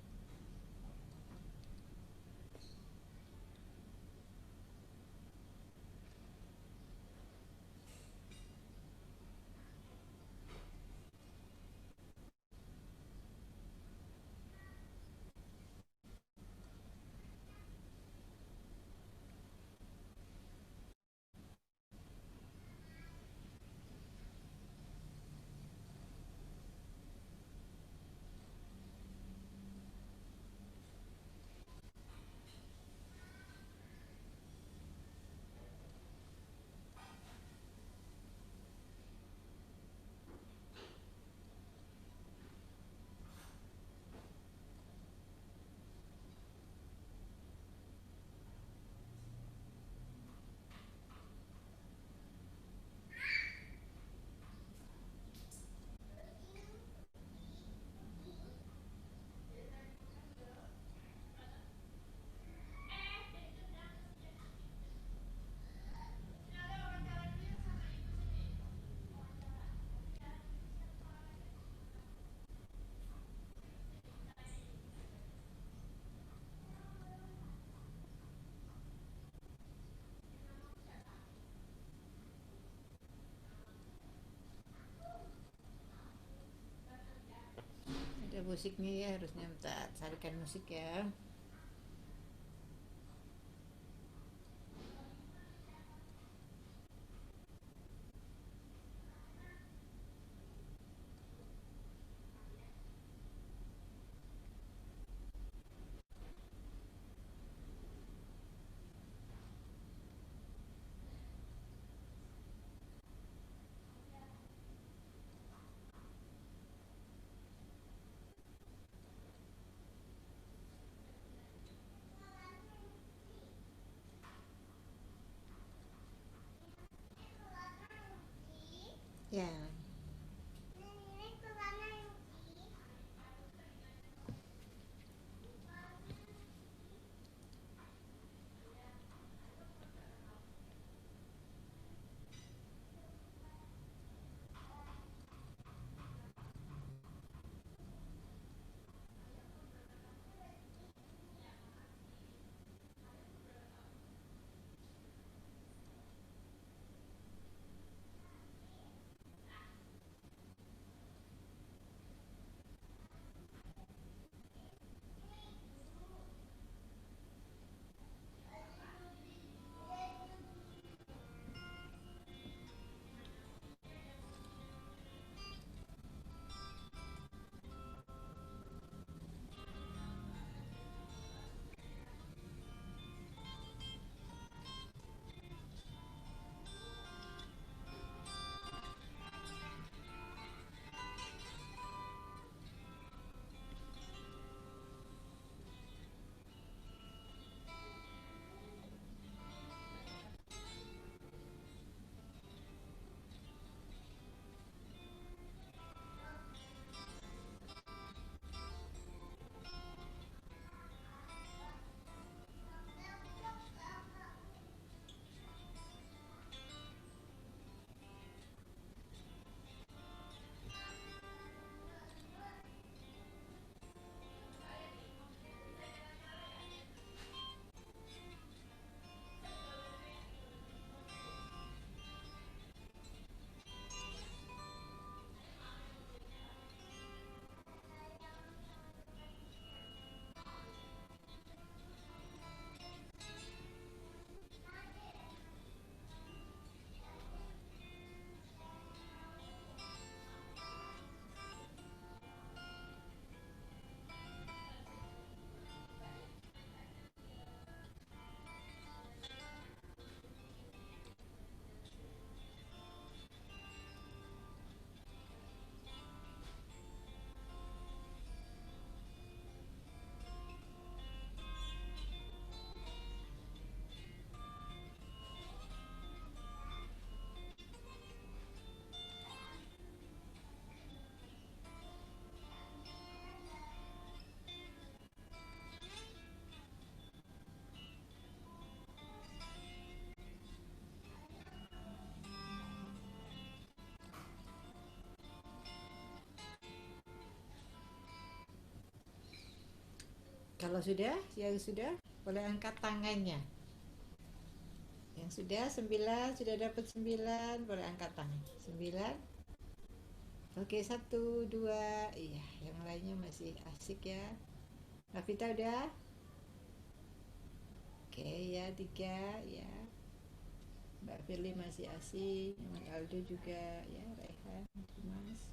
Speaker 1: Ada musiknya ya, harusnya minta carikan musik ya. Ya. Kalau sudah, yang sudah boleh angkat tangannya. Yang sudah 9, sudah dapat 9, boleh angkat tangan. 9. Oke, 1, 2. Iya, yang lainnya masih asik ya. Rafita udah? Oke ya, 3 ya. Mbak Firly masih asik, Mas Aldo juga ya, Rehan, Mas.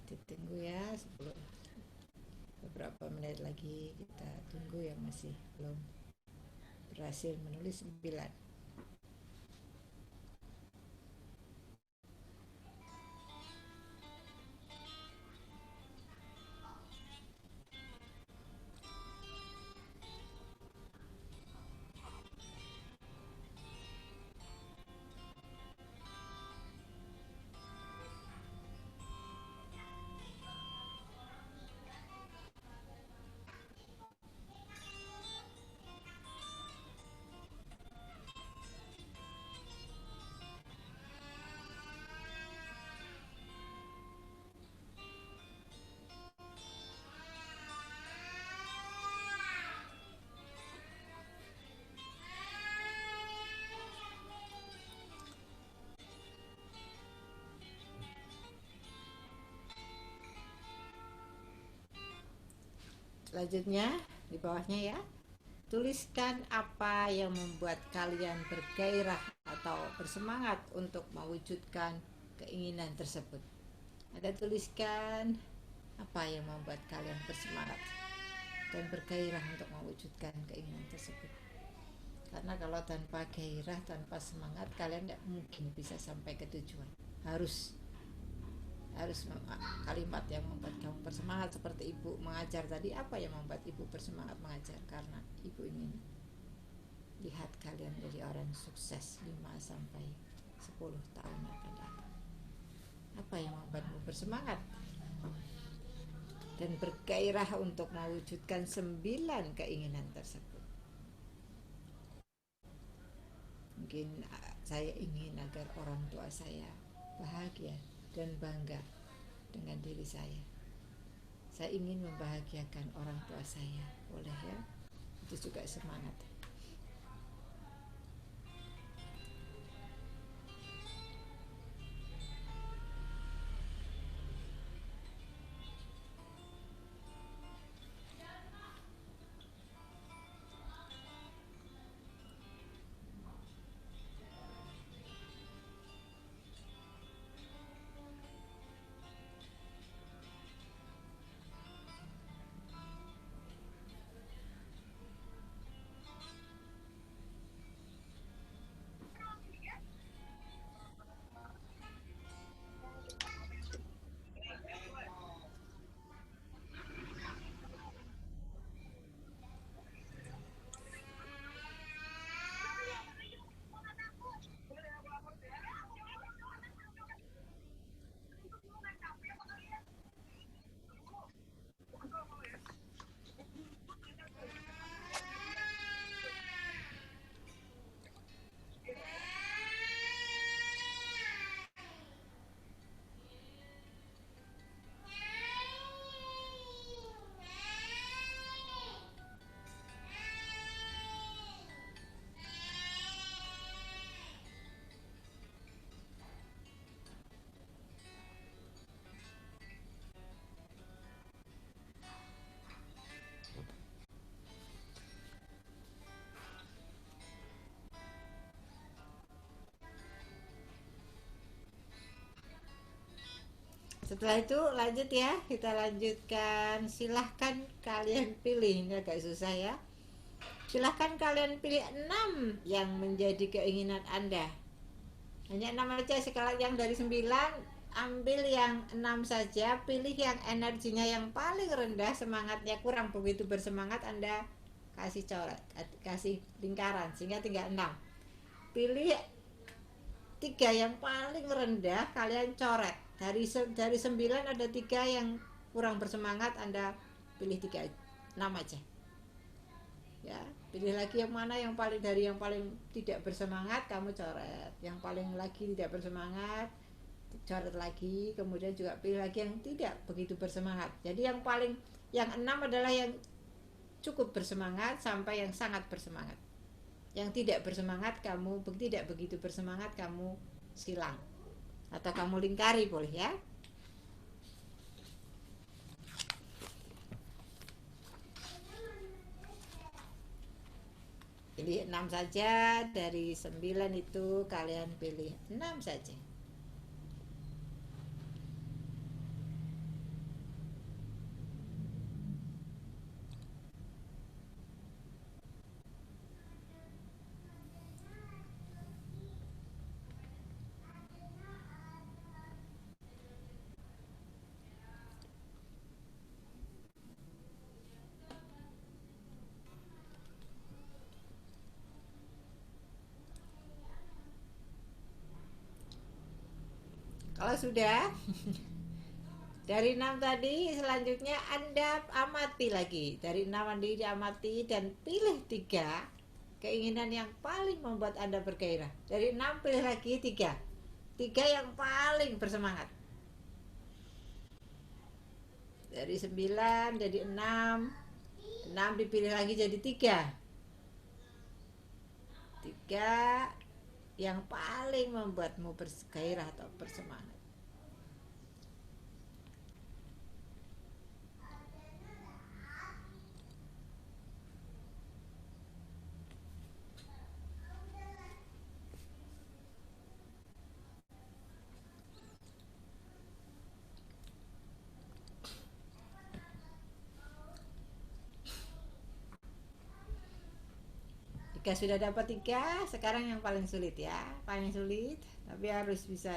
Speaker 1: Ditunggu ya, 10 beberapa menit lagi kita tunggu yang masih belum berhasil menulis 9. Selanjutnya di bawahnya ya, tuliskan apa yang membuat kalian bergairah atau bersemangat untuk mewujudkan keinginan tersebut. Ada tuliskan apa yang membuat kalian bersemangat dan bergairah untuk mewujudkan keinginan tersebut. Karena kalau tanpa gairah, tanpa semangat, kalian tidak mungkin bisa sampai ke tujuan. Harus harus kalimat yang membuat kamu bersemangat seperti ibu mengajar tadi. Apa yang membuat ibu bersemangat mengajar? Karena ibu ingin lihat kalian jadi orang sukses 5 sampai 10 tahun yang akan datang. Apa yang membuatmu bersemangat dan bergairah untuk mewujudkan 9 keinginan tersebut? Mungkin saya ingin agar orang tua saya bahagia dan bangga dengan diri saya. Saya ingin membahagiakan orang tua saya, boleh ya? Itu juga semangat. Setelah itu lanjut ya, kita lanjutkan. Silahkan kalian pilih, ini agak susah ya. Silahkan kalian pilih 6 yang menjadi keinginan Anda. Hanya 6 aja, sekali yang dari 9 ambil yang 6 saja. Pilih yang energinya yang paling rendah, semangatnya kurang begitu bersemangat, Anda kasih coret, kasih lingkaran sehingga tinggal 6. Pilih 3 yang paling rendah, kalian coret. Dari 9 ada 3 yang kurang bersemangat, Anda pilih 3, 6 aja. Ya, pilih lagi yang mana yang paling, dari yang paling tidak bersemangat kamu coret. Yang paling lagi tidak bersemangat, coret lagi. Kemudian juga pilih lagi yang tidak begitu bersemangat. Jadi yang 6 adalah yang cukup bersemangat sampai yang sangat bersemangat. Yang tidak bersemangat, kamu tidak begitu bersemangat, kamu silang atau kamu lingkari, boleh ya. Pilih 6 saja, dari 9 itu kalian pilih 6 saja. Kalau sudah dari 6 tadi, selanjutnya Anda amati lagi. Dari 6 Anda diamati dan pilih 3 keinginan yang paling membuat Anda bergairah. Dari 6 pilih lagi 3 yang paling bersemangat. Dari 9 jadi 6 dipilih lagi jadi 3 yang paling membuatmu bergairah atau bersemangat. Jika sudah dapat 3, sekarang yang paling sulit ya, paling sulit, tapi harus bisa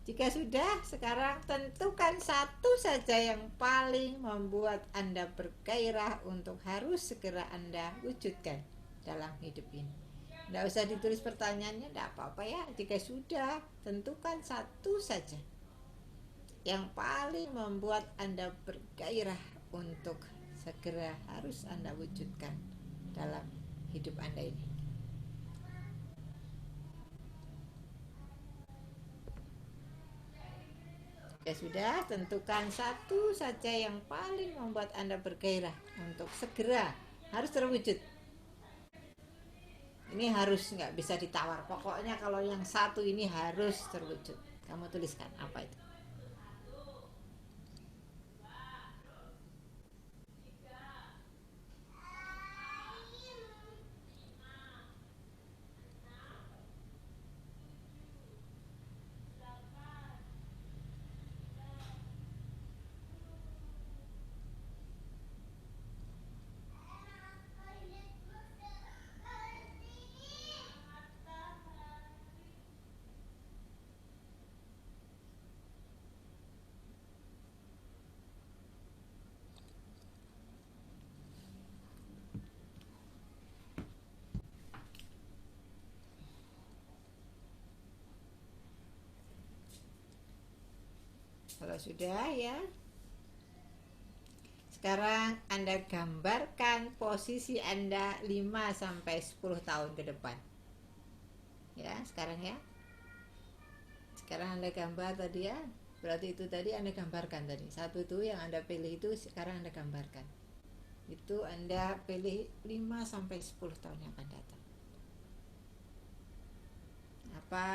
Speaker 1: Jika sudah, sekarang tentukan satu saja yang paling membuat Anda bergairah untuk harus segera Anda wujudkan dalam hidup ini. Tidak usah ditulis pertanyaannya, tidak apa-apa ya. Jika sudah, tentukan satu saja yang paling membuat Anda bergairah untuk segera harus Anda wujudkan dalam hidup Anda ini. Ya sudah, tentukan satu saja yang paling membuat Anda bergairah untuk segera harus terwujud. Ini harus, nggak bisa ditawar. Pokoknya kalau yang satu ini harus terwujud. Kamu tuliskan apa itu? Kalau sudah ya, sekarang Anda gambarkan posisi Anda 5-10 tahun ke depan. Ya, sekarang ya. Sekarang Anda gambar tadi ya. Berarti itu tadi Anda gambarkan tadi. Satu itu yang Anda pilih itu sekarang Anda gambarkan. Itu Anda pilih 5-10 tahun yang akan datang. Apa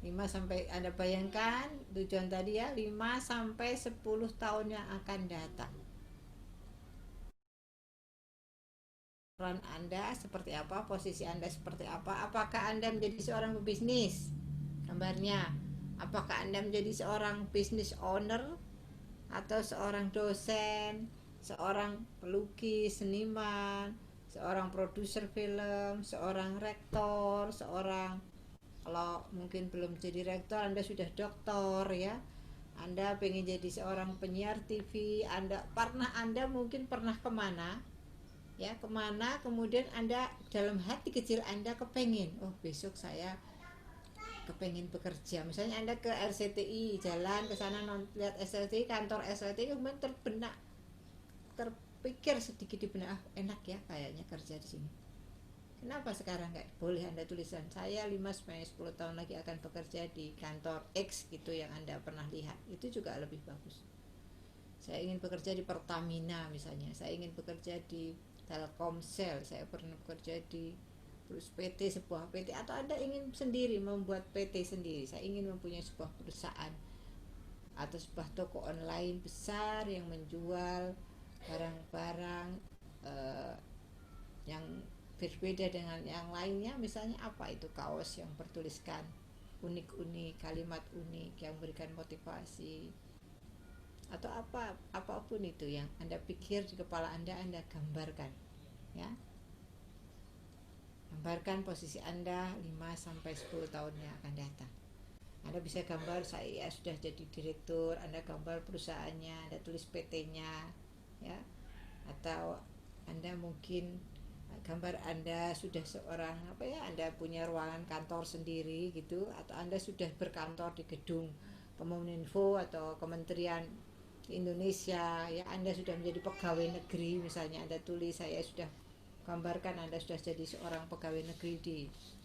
Speaker 1: 5 sampai Anda bayangkan tujuan tadi ya, 5-10 tahun yang akan datang. Peran Anda seperti apa, posisi Anda seperti apa? Apakah Anda menjadi seorang pebisnis? Gambarnya, apakah Anda menjadi seorang business owner atau seorang dosen, seorang pelukis, seniman, seorang produser film, seorang rektor, seorang, kalau mungkin belum jadi rektor Anda sudah doktor ya, Anda pengen jadi seorang penyiar TV, Anda mungkin pernah kemana ya, kemana kemudian Anda dalam hati kecil Anda kepengen, oh besok saya kepengen bekerja, misalnya Anda ke RCTI, jalan ke sana lihat RCTI, kantor RCTI, kemudian terpikir sedikit di benak, enak ya kayaknya kerja di sini. Kenapa sekarang nggak boleh Anda tulisan, saya 5-10 tahun lagi akan bekerja di kantor X gitu yang Anda pernah lihat, itu juga lebih bagus. Saya ingin bekerja di Pertamina misalnya, saya ingin bekerja di Telkomsel, saya pernah bekerja di PT, sebuah PT, atau Anda ingin sendiri membuat PT sendiri, saya ingin mempunyai sebuah perusahaan atau sebuah toko online besar yang menjual barang-barang yang berbeda dengan yang lainnya, misalnya apa itu, kaos yang bertuliskan unik-unik, kalimat unik yang memberikan motivasi, atau apapun itu yang Anda pikir di kepala Anda gambarkan ya. Gambarkan posisi Anda 5-10 tahun yang akan datang. Anda bisa gambar saya sudah jadi direktur, Anda gambar perusahaannya, Anda tulis PT-nya ya. Atau Anda mungkin gambar Anda sudah seorang Anda punya ruangan kantor sendiri gitu, atau Anda sudah berkantor di gedung Kominfo atau Kementerian Indonesia ya, Anda sudah menjadi pegawai negeri misalnya, Anda tulis, saya sudah gambarkan Anda sudah jadi seorang pegawai negeri di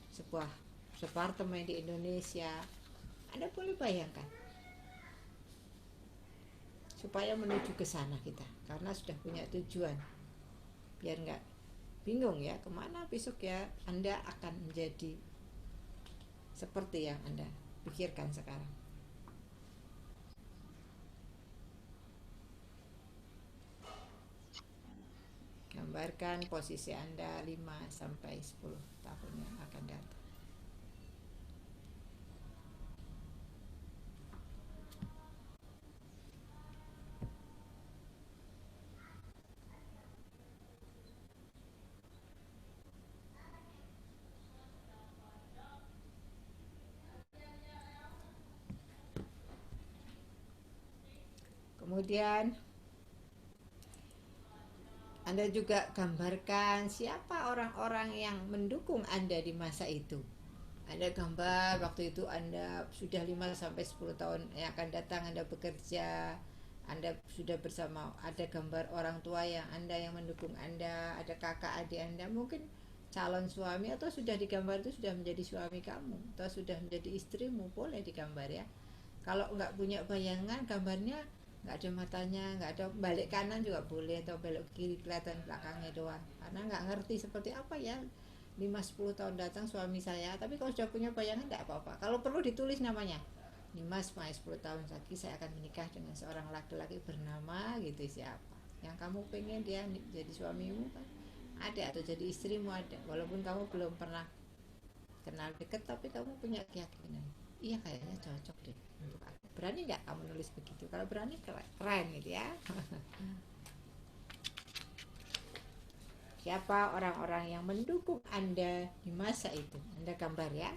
Speaker 1: sebuah departemen di Indonesia. Anda boleh bayangkan supaya menuju ke sana kita, karena sudah punya tujuan, biar nggak bingung ya kemana besok ya. Anda akan menjadi seperti yang Anda pikirkan sekarang. Gambarkan posisi Anda 5-10 tahun yang akan datang. Kemudian Anda juga gambarkan siapa orang-orang yang mendukung Anda di masa itu. Anda gambar waktu itu Anda sudah 5 sampai 10 tahun yang akan datang Anda bekerja, Anda sudah bersama, ada gambar orang tua yang Anda yang mendukung Anda, ada kakak adik Anda, mungkin calon suami atau sudah digambar itu sudah menjadi suami kamu atau sudah menjadi istrimu, boleh digambar ya. Kalau nggak punya bayangan gambarnya nggak ada matanya, nggak ada, balik kanan juga boleh atau belok kiri kelihatan belakangnya doang, karena nggak ngerti seperti apa ya 5-10 tahun datang suami saya. Tapi kalau sudah punya bayangan nggak apa-apa, kalau perlu ditulis namanya, 5-10 tahun lagi saya akan menikah dengan seorang laki-laki bernama gitu, siapa yang kamu pengen dia jadi suamimu kan ada, atau jadi istrimu ada, walaupun kamu belum pernah kenal deket tapi kamu punya keyakinan iya kayaknya cocok deh untuk aku. Berani nggak kamu nulis begitu? Kalau berani keren gitu ya. Siapa orang-orang yang mendukung Anda di masa itu? Anda gambar ya.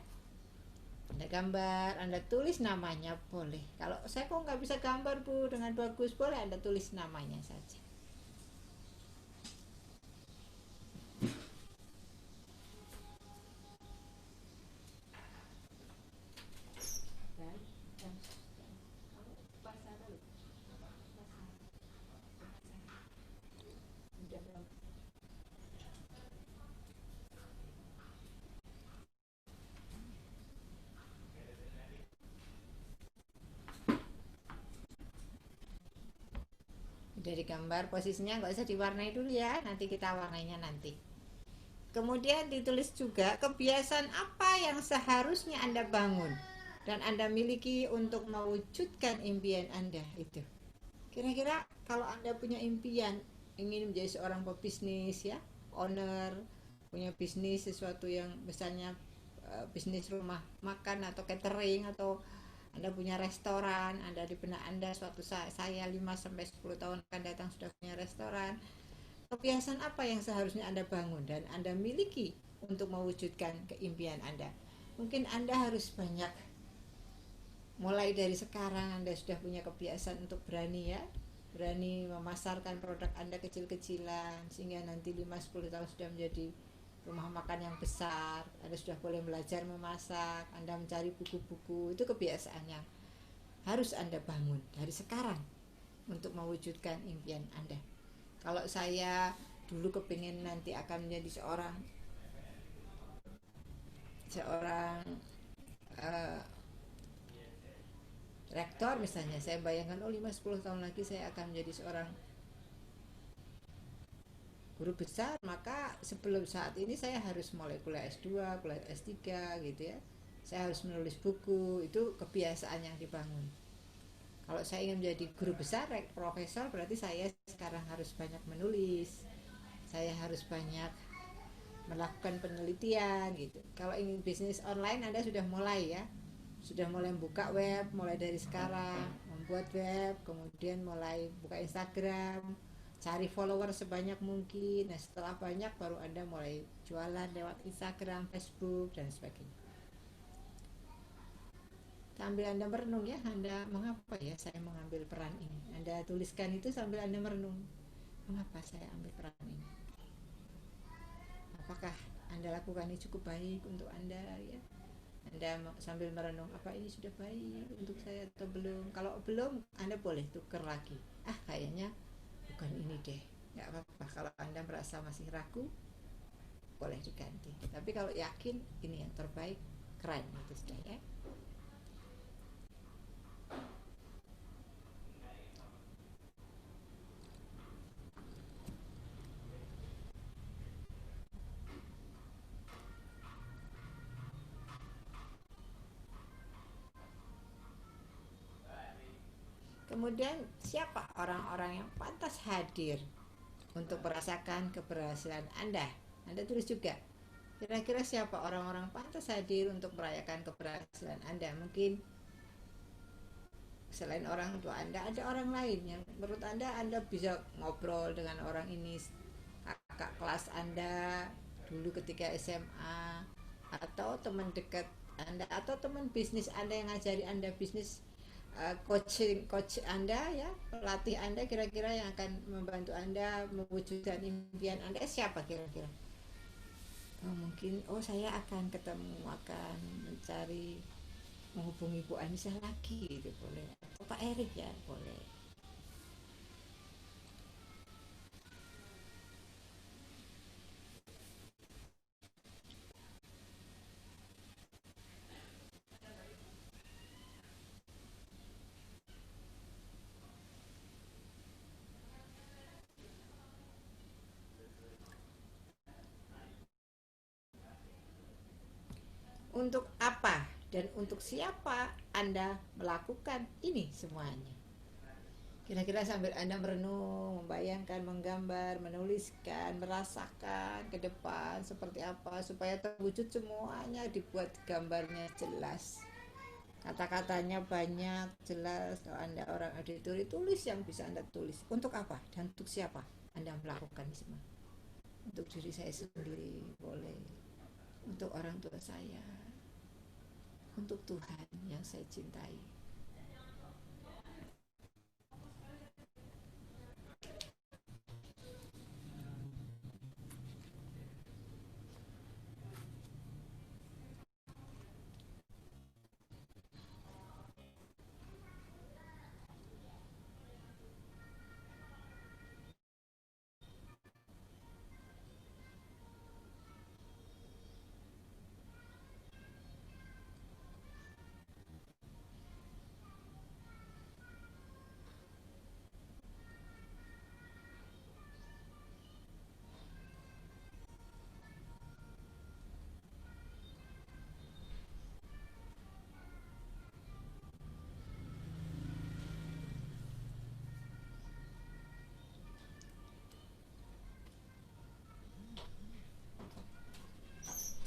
Speaker 1: Anda gambar, Anda tulis namanya boleh. Kalau saya kok nggak bisa gambar Bu dengan bagus, boleh Anda tulis namanya saja. Dari gambar posisinya nggak usah diwarnai dulu ya, nanti kita warnainya nanti. Kemudian ditulis juga kebiasaan apa yang seharusnya Anda bangun dan Anda miliki untuk mewujudkan impian Anda itu. Kira-kira kalau Anda punya impian ingin menjadi seorang pebisnis ya, owner, punya bisnis sesuatu yang misalnya bisnis rumah makan atau catering, atau Anda punya restoran, Anda di benak Anda suatu saat saya 5-10 tahun akan datang sudah punya restoran. Kebiasaan apa yang seharusnya Anda bangun dan Anda miliki untuk mewujudkan keimpian Anda? Mungkin Anda harus banyak, mulai dari sekarang Anda sudah punya kebiasaan untuk berani ya, berani memasarkan produk Anda kecil-kecilan sehingga nanti 5-10 tahun sudah menjadi rumah makan yang besar. Anda sudah boleh belajar memasak, Anda mencari buku-buku. Itu kebiasaan yang harus Anda bangun dari sekarang untuk mewujudkan impian Anda. Kalau saya dulu kepingin nanti akan menjadi seorang rektor misalnya, saya bayangkan 5-10 tahun lagi saya akan menjadi seorang guru besar, maka sebelum saat ini saya harus mulai kuliah S2, kuliah S3 gitu ya. Saya harus menulis buku, itu kebiasaan yang dibangun. Kalau saya ingin menjadi guru besar, profesor, berarti saya sekarang harus banyak menulis. Saya harus banyak melakukan penelitian gitu. Kalau ingin bisnis online Anda sudah mulai ya. Sudah mulai buka web, mulai dari sekarang, membuat web, kemudian mulai buka Instagram, cari follower sebanyak mungkin. Nah setelah banyak baru Anda mulai jualan lewat Instagram, Facebook dan sebagainya. Sambil Anda merenung ya, Anda mengapa ya saya mengambil peran ini. Anda tuliskan itu sambil Anda merenung, mengapa saya ambil peran ini. Apakah Anda lakukan ini cukup baik untuk Anda ya. Anda sambil merenung, apa ini sudah baik untuk saya atau belum. Kalau belum Anda boleh tukar lagi, kayaknya bukan ini deh, nggak apa-apa. Kalau Anda merasa masih ragu boleh diganti, tapi kalau yakin ini yang terbaik, keren itu sudah ya. Kemudian siapa orang-orang yang pantas hadir untuk merasakan keberhasilan Anda? Anda tulis juga. Kira-kira siapa orang-orang pantas hadir untuk merayakan keberhasilan Anda? Mungkin selain orang tua Anda, ada orang lain yang menurut Anda bisa ngobrol dengan orang ini, kakak kelas Anda dulu ketika SMA, atau teman dekat Anda, atau teman bisnis Anda yang ngajari Anda bisnis, coach Anda ya, pelatih Anda kira-kira yang akan membantu Anda mewujudkan impian Anda siapa kira-kira? Oh, mungkin saya akan ketemu, akan mencari, menghubungi Bu Anissa lagi gitu boleh, atau Pak Erik ya boleh. Untuk apa dan untuk siapa Anda melakukan ini semuanya? Kira-kira sambil Anda merenung, membayangkan, menggambar, menuliskan, merasakan ke depan seperti apa supaya terwujud semuanya, dibuat gambarnya jelas. Kata-katanya banyak, jelas. Kalau Anda orang auditori, tulis yang bisa Anda tulis. Untuk apa dan untuk siapa Anda melakukan semua? Untuk diri saya sendiri boleh, untuk orang tua saya, untuk Tuhan yang saya cintai.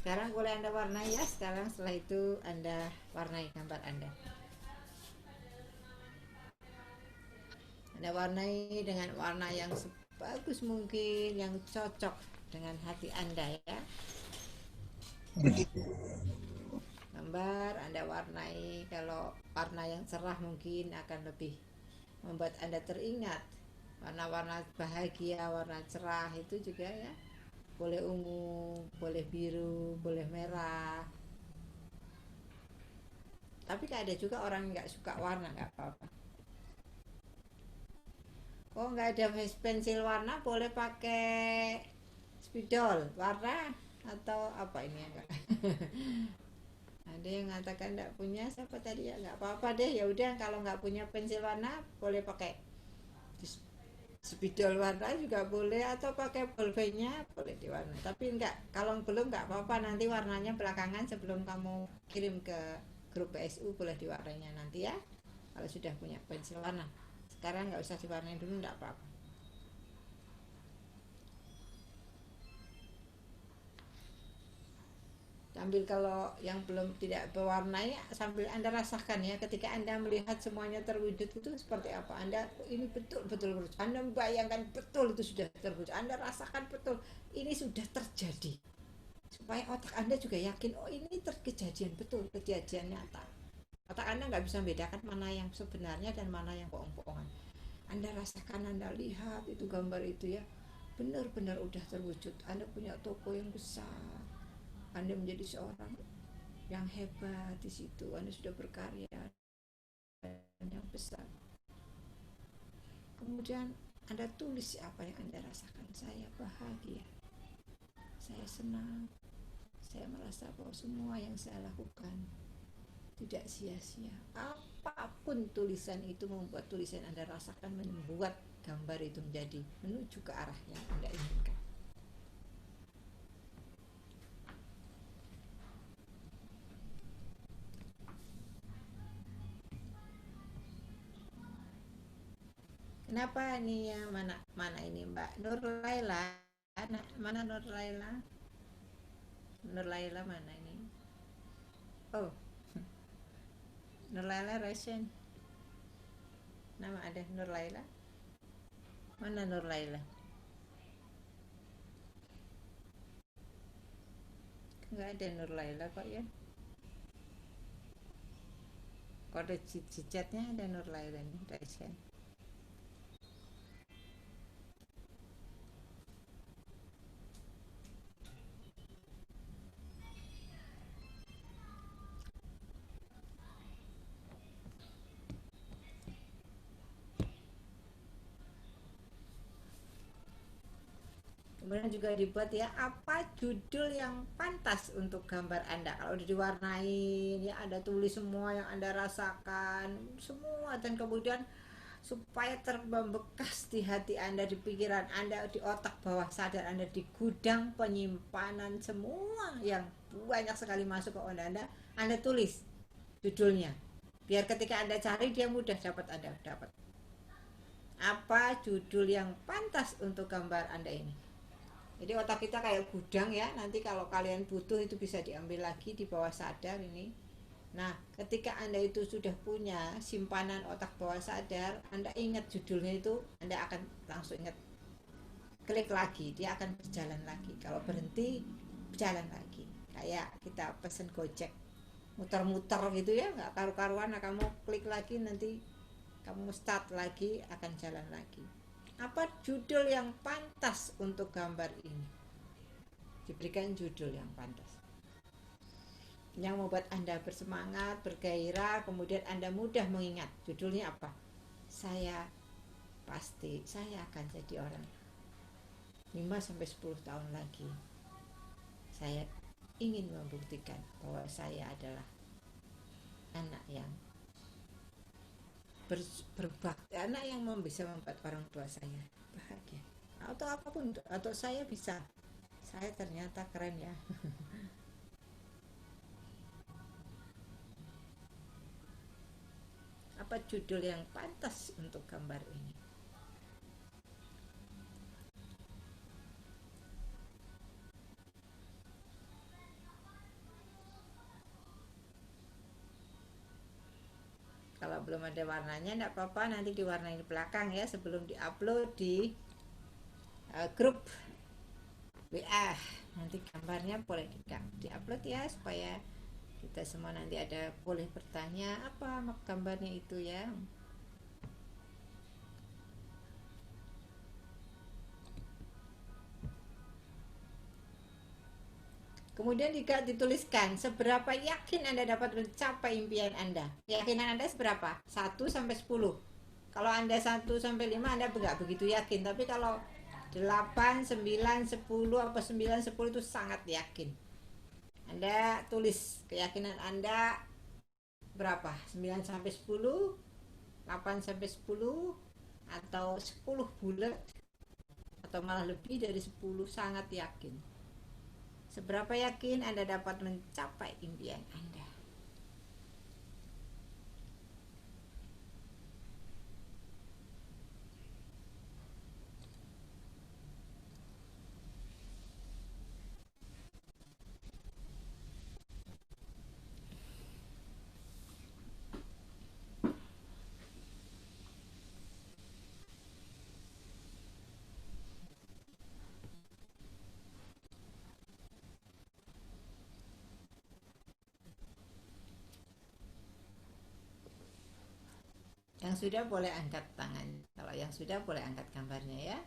Speaker 1: Sekarang boleh Anda warnai ya. Sekarang setelah itu Anda warnai gambar Anda. Anda warnai dengan warna yang sebagus mungkin, yang cocok dengan hati Anda ya. Gambar Anda warnai, kalau warna yang cerah mungkin akan lebih membuat Anda teringat. Warna-warna bahagia, warna cerah itu juga ya. Boleh ungu, boleh biru, boleh merah. Tapi ada juga orang nggak suka warna, nggak apa-apa. Oh, nggak ada pensil warna, boleh pakai spidol warna atau apa ini ya Kak? Ada yang mengatakan nggak punya, siapa tadi ya? Nggak apa-apa deh, ya udah kalau nggak punya pensil warna boleh pakai spidol warna juga boleh, atau pakai bolpennya boleh diwarna. Tapi kalau belum nggak apa-apa, nanti warnanya belakangan sebelum kamu kirim ke grup PSU boleh diwarnanya nanti ya, kalau sudah punya pensil warna. Sekarang nggak usah diwarnain dulu, nggak apa-apa. Sambil kalau yang belum tidak berwarnai, sambil Anda rasakan ya, ketika Anda melihat semuanya terwujud itu seperti apa. Anda ini betul-betul terwujud. Anda membayangkan betul itu sudah terwujud. Anda rasakan betul ini sudah terjadi. Supaya otak Anda juga yakin, oh ini kejadian betul, kejadian nyata. Otak Anda nggak bisa membedakan mana yang sebenarnya dan mana yang bohong-bohongan. Anda rasakan, Anda lihat itu gambar itu ya, benar-benar udah terwujud. Anda punya toko yang besar. Anda menjadi seorang yang hebat di situ. Anda sudah berkarya yang besar. Kemudian Anda tulis apa yang Anda rasakan. Saya bahagia, saya senang, saya merasa bahwa semua yang saya lakukan tidak sia-sia. Apapun tulisan itu, membuat tulisan Anda rasakan, membuat gambar itu menjadi menuju ke arah yang Anda inginkan. Kenapa nih ya, mana ini Mbak Nur Laila? Mana Nur Laila? Nur Laila mana ini? Oh, Nur Laila Resen. Nama ada Nur Laila? Mana Nur Laila? Enggak ada Nur Laila kok ya. kode chatnya ada Nur Laila nih, Raisen. Kemudian juga dibuat ya, apa judul yang pantas untuk gambar Anda. Kalau udah diwarnain ya, Anda tulis semua yang Anda rasakan semua, dan kemudian supaya terbekas di hati Anda, di pikiran Anda, di otak bawah sadar Anda, di gudang penyimpanan semua yang banyak sekali masuk ke Anda tulis judulnya. Biar ketika Anda cari dia mudah dapat, Anda dapat. Apa judul yang pantas untuk gambar Anda ini? Jadi otak kita kayak gudang ya, nanti kalau kalian butuh itu bisa diambil lagi di bawah sadar ini. Nah, ketika Anda itu sudah punya simpanan otak bawah sadar, Anda ingat judulnya itu, Anda akan langsung ingat. Klik lagi, dia akan berjalan lagi. Kalau berhenti, berjalan lagi. Kayak kita pesen Gojek, muter-muter gitu ya, nggak karu-karuan. Nah, kamu klik lagi, nanti kamu start lagi, akan jalan lagi. Apa judul yang pantas untuk gambar ini? Diberikan judul yang pantas, yang membuat Anda bersemangat, bergairah, kemudian Anda mudah mengingat. Judulnya apa? Saya akan jadi orang 5-10 tahun lagi. Saya ingin membuktikan bahwa saya adalah anak yang berbakti, anak yang bisa membuat orang tua saya bahagia, atau apapun, atau saya ternyata keren ya. Apa judul yang pantas untuk gambar ini? Kalau belum ada warnanya enggak apa-apa, nanti diwarnai di belakang ya sebelum diupload di grup WA. Nanti gambarnya boleh diupload ya, supaya kita semua nanti ada boleh bertanya apa gambarnya itu ya. Kemudian juga dituliskan seberapa yakin Anda dapat mencapai impian Anda. Keyakinan Anda seberapa? 1-10. Kalau Anda 1-5 Anda enggak begitu yakin, tapi kalau 8, 9, 10 apa 9, 10 itu sangat yakin. Anda tulis keyakinan Anda berapa? 9-10, 8-10, atau 10 bulat, atau malah lebih dari 10, sangat yakin. Seberapa yakin Anda dapat mencapai impian Anda? Yang sudah boleh angkat tangan. Kalau yang sudah boleh angkat gambarnya ya.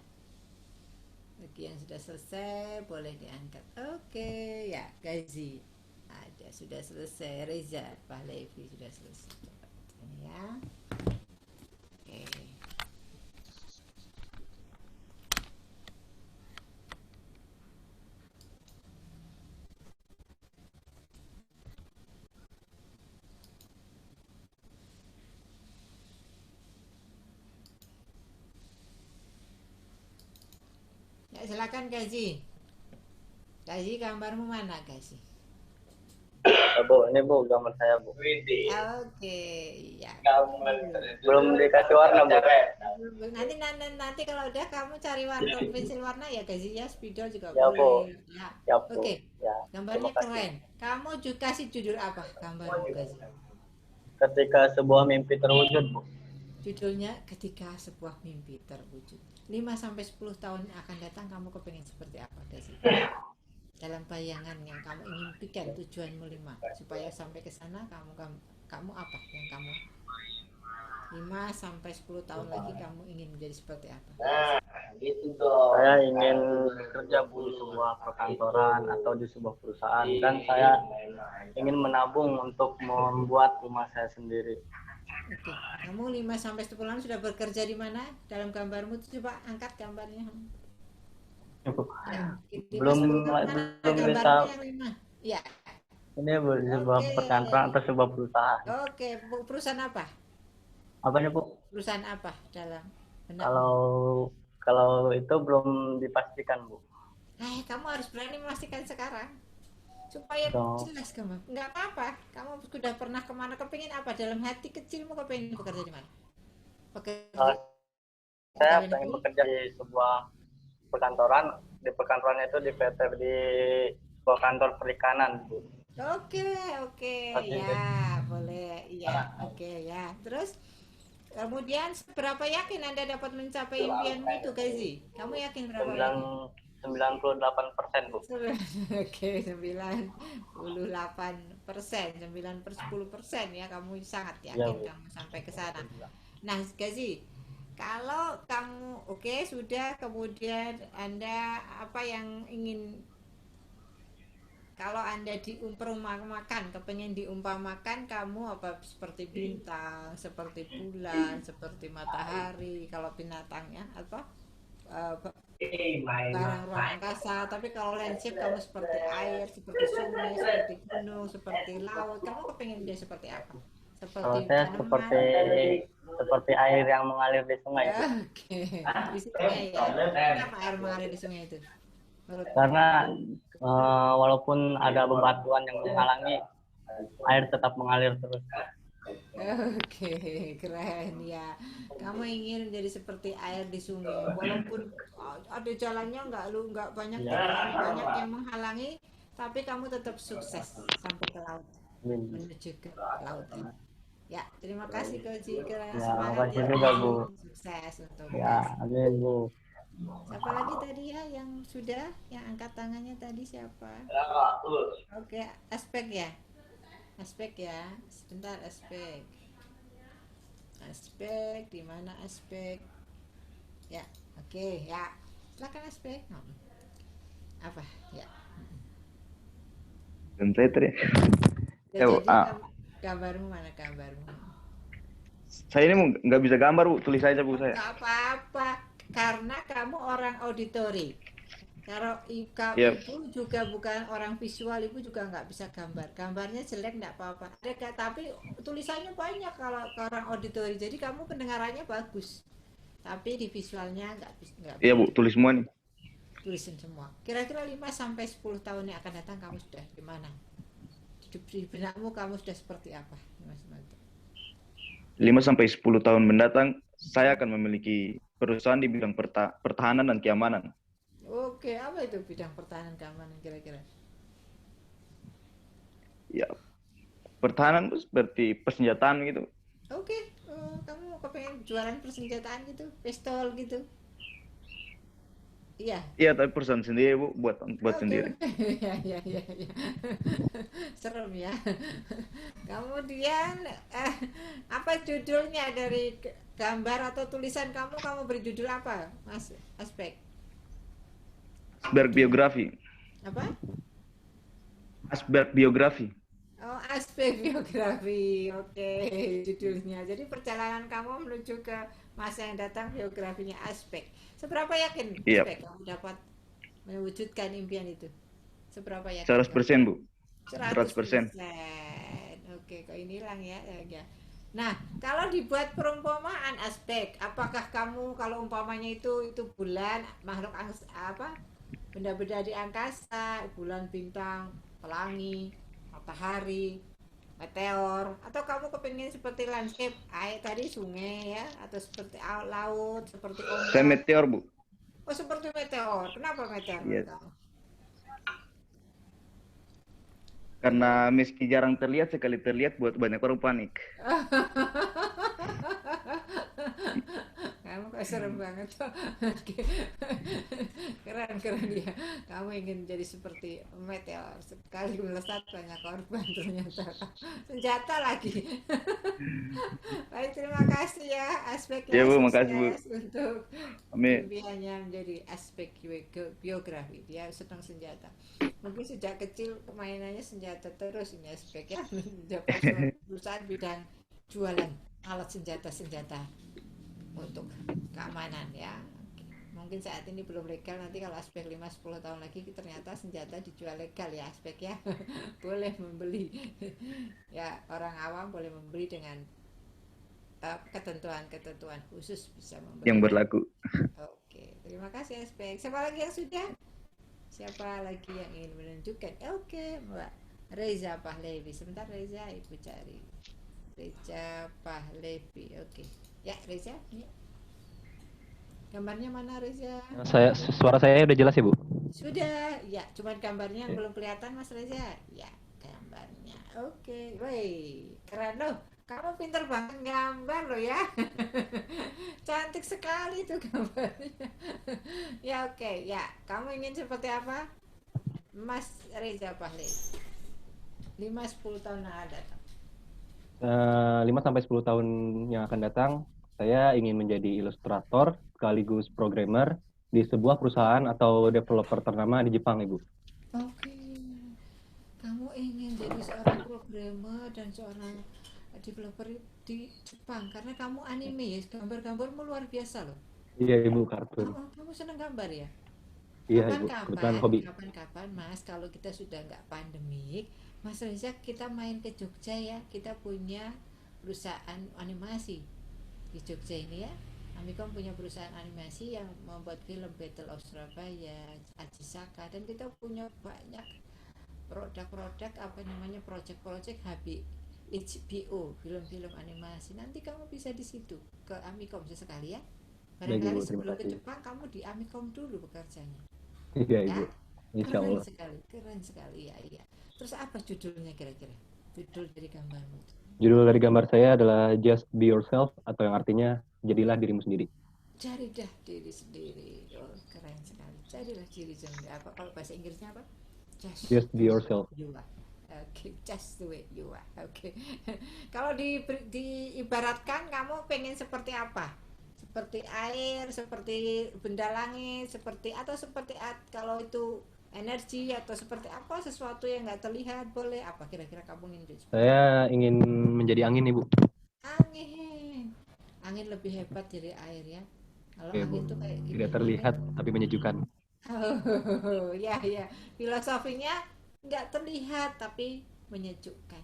Speaker 1: Bagi yang sudah selesai boleh diangkat. Oke, ya Gazi ada, sudah selesai. Reza Pahlevi sudah selesai. Ini ya. Oke. Ya, silakan Gazi. Gazi, gambarmu mana Gazi?
Speaker 6: Bu, ini Bu gambar saya Bu.
Speaker 1: Oke, ya.
Speaker 6: Belum dikasih warna Bu.
Speaker 1: Nanti kalau udah kamu cari warna pensil warna ya Gazi ya, spidol juga
Speaker 6: Ya,
Speaker 1: boleh.
Speaker 6: Bu.
Speaker 1: Ya.
Speaker 6: Ya, Bu.
Speaker 1: Oke.
Speaker 6: Ya,
Speaker 1: Gambarnya
Speaker 6: terima kasih.
Speaker 1: keren. Kamu juga kasih judul apa gambarmu Gazi?
Speaker 6: Ketika sebuah mimpi terwujud Bu.
Speaker 1: Judulnya Ketika Sebuah Mimpi Terwujud. 5-10 tahun yang akan datang kamu kepengen seperti apa Gazi? Dalam bayangan yang kamu impikan, tujuanmu 5, supaya sampai ke sana kamu kamu apa yang kamu 5 sampai 10 tahun lagi kamu ingin menjadi seperti apa?
Speaker 6: Saya ingin bekerja Bu di sebuah perkantoran atau di sebuah perusahaan, dan saya ingin menabung untuk membuat rumah saya sendiri.
Speaker 1: Oke, kamu 5 sampai 10 tahun sudah bekerja di mana? Dalam gambarmu itu coba angkat gambarnya. Ya, 5
Speaker 6: Belum
Speaker 1: 10 tahun mana
Speaker 6: belum bisa.
Speaker 1: gambarnya yang 5? Ya.
Speaker 6: Ini Bu di sebuah
Speaker 1: Oke.
Speaker 6: perkantoran atau sebuah perusahaan.
Speaker 1: Oke, perusahaan apa?
Speaker 6: Apanya Bu?
Speaker 1: Perusahaan apa dalam benak?
Speaker 6: Kalau itu belum dipastikan Bu.
Speaker 1: Kamu harus berani memastikan sekarang supaya jelas kamu. Nggak apa-apa. Kamu sudah pernah kemana? Kepingin apa dalam hati kecilmu? Kepingin bekerja di mana? Bekerja.
Speaker 6: Saya pengen bekerja di sebuah perkantoran. Di perkantorannya itu di PT, di sebuah kantor perikanan Bu.
Speaker 1: Oke, ya boleh, iya, oke ya. Terus kemudian seberapa yakin Anda dapat mencapai impianmu itu, Gazi? Kamu yakin berapa?
Speaker 6: 98% Bu.
Speaker 1: Oke, 98%, 9/10% ya. Kamu sangat yakin kamu sampai ke sana. Nah, Gazi, kalau kamu sudah, kemudian Anda apa yang ingin, kalau Anda diumpamakan, kepengen diumpamakan kamu apa, seperti bintang, seperti bulan, seperti matahari, kalau binatangnya apa barang ruang angkasa, tapi kalau landscape kamu seperti air, seperti sungai, seperti gunung, seperti laut, kamu kepengen dia seperti apa? Seperti
Speaker 6: Saya
Speaker 1: tanaman?
Speaker 6: seperti air yang mengalir di sungai.
Speaker 1: Oke, di sungai ya. Kenapa air mengalir di sungai itu?
Speaker 6: Karena walaupun ada bebatuan yang menghalangi, air tetap mengalir terus.
Speaker 1: Oke, keren ya. Kamu ingin menjadi seperti air di sungai, walaupun ada jalannya nggak banyak yang menghalangi, tapi kamu tetap sukses sampai ke laut, menuju ke laut. Ya, terima kasih Koji, semangat
Speaker 6: ya, juga, Bu.
Speaker 1: Sukses untuk
Speaker 6: amin Bu.
Speaker 1: Siapa lagi tadi ya yang sudah, yang angkat tangannya tadi siapa? Oke, aspek ya. Aspek ya. Sebentar, aspek. Aspek di mana aspek? Ya, oke ya. Silakan aspek. Apa? Ya.
Speaker 7: Dan saya tadi.
Speaker 1: Jadi gambarmu mana gambarmu?
Speaker 7: Saya ini nggak bisa gambar Bu, tulis aja Bu saya.
Speaker 1: Nggak apa-apa. Karena kamu orang auditori. Kalau ibu juga bukan orang visual, ibu juga nggak bisa gambar. Gambarnya jelek nggak apa-apa. Tapi tulisannya banyak kalau orang auditori. Jadi kamu pendengarannya bagus. Tapi di visualnya nggak bisa.
Speaker 7: Iya Bu, tulis semua nih.
Speaker 1: Tulisin semua. Kira-kira 5 sampai 10 tahun yang akan datang kamu sudah di mana? Di benakmu kamu sudah seperti apa?
Speaker 7: 5 sampai 10 tahun mendatang saya akan memiliki perusahaan di bidang pertahanan dan keamanan.
Speaker 1: Oke, apa itu bidang pertahanan keamanan kira-kira?
Speaker 7: Ya, pertahanan itu seperti persenjataan gitu.
Speaker 1: Oke, kamu kepengen jualan persenjataan gitu, pistol gitu? Iya.
Speaker 7: Iya, tapi perusahaan sendiri Bu, buat sendiri.
Speaker 1: Ya. Serem ya. Kemudian apa judulnya dari gambar atau tulisan kamu? Kamu berjudul apa, Mas Aspek?
Speaker 7: Asberg biografi.
Speaker 1: Apa?
Speaker 7: Asberg biografi.
Speaker 1: Oh, aspek biografi. Oke, judulnya. Jadi perjalanan kamu menuju ke masa yang datang, biografinya Aspek. Seberapa yakin Aspek kamu dapat mewujudkan impian itu? Seberapa yakin?
Speaker 7: 100% Bu.
Speaker 1: 100%. Oke, kok ini hilang ya. Nah, kalau dibuat perumpamaan Aspek, apakah kamu kalau umpamanya itu bulan, makhluk apa? Benda-benda di angkasa, bulan, bintang, pelangi, matahari, meteor, atau kamu kepingin seperti landscape air tadi, sungai ya, atau seperti laut, seperti ombak?
Speaker 7: Saya meteor Bu.
Speaker 1: Oh, seperti meteor. Kenapa meteor?
Speaker 7: Yes. Karena meski jarang terlihat, sekali terlihat buat banyak orang panik.
Speaker 1: Kamu Wah, serem banget. Oke. Keren ya. Kamu ingin jadi seperti meteor, sekali melesat banyak korban ternyata. Senjata lagi. Baik, terima kasih ya
Speaker 7: Ya
Speaker 1: aspeknya,
Speaker 7: Bu, makasih Bu.
Speaker 1: sukses untuk
Speaker 7: Amin.
Speaker 1: impiannya menjadi aspek biografi. Dia senang senjata. Mungkin sejak kecil mainannya senjata terus ini aspeknya. Dapat perusahaan bidang jualan alat senjata untuk keamanan ya. Oke. Mungkin saat ini belum legal, nanti kalau aspek 5-10 tahun lagi ternyata senjata dijual legal ya aspek ya. Boleh membeli. Ya, orang awam boleh membeli dengan ketentuan khusus bisa membeli.
Speaker 7: Yang berlaku.
Speaker 1: Oke, terima kasih aspek. Siapa lagi yang sudah? Siapa lagi yang ingin menunjukkan? Oke, Mbak Reza Pahlevi. Sebentar Reza, Ibu cari. Reza Pahlevi. Oke. Ya, Reza. Ya. Gambarnya mana Reza?
Speaker 8: Suara saya udah jelas ya, Bu?
Speaker 1: Sudah. Ya, cuman gambarnya yang belum kelihatan Mas Reza. Ya, gambarnya. Oke. Woi, keren loh. Kamu pinter banget gambar loh ya. Cantik sekali tuh gambarnya. Ya, oke. Ya, kamu ingin seperti apa? Mas Reza Pahlevi. 5-10 tahun yang akan datang.
Speaker 8: 5-10 tahun yang akan datang, saya ingin menjadi ilustrator sekaligus programmer di sebuah perusahaan atau developer ternama di Jepang, Ibu.
Speaker 1: Oke. Kamu ingin jadi seorang programmer dan seorang developer di Jepang karena kamu anime ya, gambar-gambarmu luar biasa loh.
Speaker 8: Iya, Ibu, kartun.
Speaker 1: Kamu senang gambar ya?
Speaker 8: Iya, Ibu, kebetulan hobi.
Speaker 1: Kapan-kapan Mas, kalau kita sudah nggak pandemik, Mas Reza kita main ke Jogja ya, kita punya perusahaan animasi di Jogja ini ya. Amikom punya perusahaan animasi yang membuat film Battle of Surabaya, Ajisaka, dan kita punya banyak produk-produk project-project HBO, film-film animasi. Nanti kamu bisa di situ ke Amikom sesekali ya. Barangkali sebelum ke Jepang kamu di Amikom dulu bekerjanya.
Speaker 8: Iya, Ibu. Insya Allah.
Speaker 1: Keren sekali ya. Terus apa judulnya kira-kira? Judul dari gambarmu?
Speaker 8: Judul dari gambar saya adalah Just Be Yourself, atau yang artinya jadilah dirimu sendiri.
Speaker 1: Jadilah diri sendiri. Oh, keren sekali. Jadilah diri sendiri. Apa kalau bahasa Inggrisnya apa?
Speaker 8: Just be yourself.
Speaker 1: You are. Oke, just the way you are. Oke. Kalau diibaratkan kamu pengen seperti apa? Seperti air, seperti benda langit, seperti kalau itu energi atau seperti apa, sesuatu yang nggak terlihat, boleh apa kira-kira kamu ingin?
Speaker 8: Saya ingin menjadi angin, Ibu.
Speaker 1: Angin lebih hebat dari air ya. Kalau
Speaker 8: Oke,
Speaker 1: angin itu kayak gini,
Speaker 8: tidak terlihat tapi menyejukkan.
Speaker 1: Oh, ya. Filosofinya nggak terlihat tapi menyejukkan.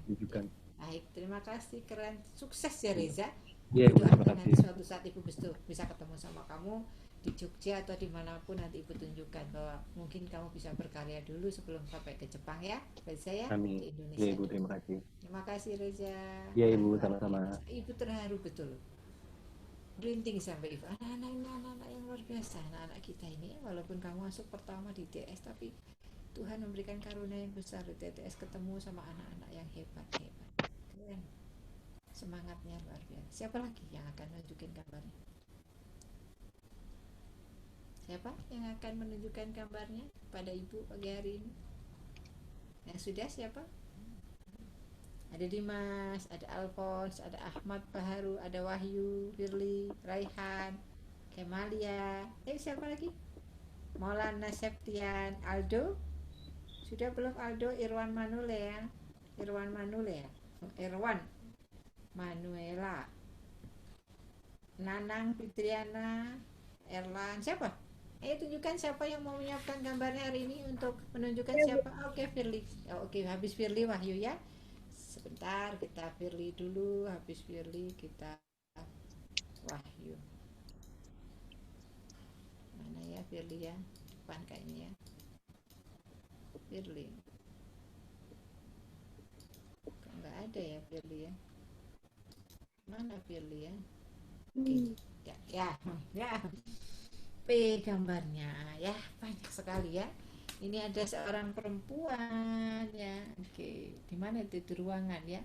Speaker 1: Baik, terima kasih, keren, sukses ya Reza.
Speaker 8: Iya, Ibu, terima kasih.
Speaker 1: Nanti suatu saat Ibu bisa ketemu sama kamu di Jogja atau dimanapun, nanti Ibu tunjukkan bahwa mungkin kamu bisa berkarya dulu sebelum sampai ke Jepang ya, Reza ya.
Speaker 8: Amin.
Speaker 1: Di Indonesia.
Speaker 8: Iya, Ibu, terima kasih.
Speaker 1: Terima kasih Reza.
Speaker 8: Iya, Ibu, sama-sama.
Speaker 1: Ibu terharu betul. Berinting sampai Ibu. Anak-anak yang luar biasa, anak-anak kita ini, walaupun kamu masuk pertama di TS, tapi Tuhan memberikan karunia yang besar di TTS, ketemu sama anak-anak yang hebat. Keren. Semangatnya luar biasa. Siapa lagi yang akan menunjukkan gambarnya? Siapa yang akan menunjukkan gambarnya pada Ibu pagi hari ini? Yang sudah siapa? Ada Dimas, ada Alphonse, ada Ahmad Baharu, ada Wahyu, Firly, Raihan, Kemalia. Siapa lagi? Maulana Septian, Aldo. Sudah belum Aldo? Irwan Manuela, Manuela, Nanang Fitriana, Erlan. Siapa? Tunjukkan siapa yang mau menyiapkan gambarnya hari ini untuk menunjukkan siapa. Oke, Firly. Oke, habis Firly Wahyu ya. Sebentar, kita Firly dulu. Habis Firly kita Wahyu. Mana ya Firly ya? Depan kayaknya ya. Firly. Kok nggak ada ya Firly ya? Mana Firly ya? Oke. Ya. Gambarnya ya, banyak sekali ya. Ini ada seorang perempuan ya. Oke, di mana itu? Di ruangan ya?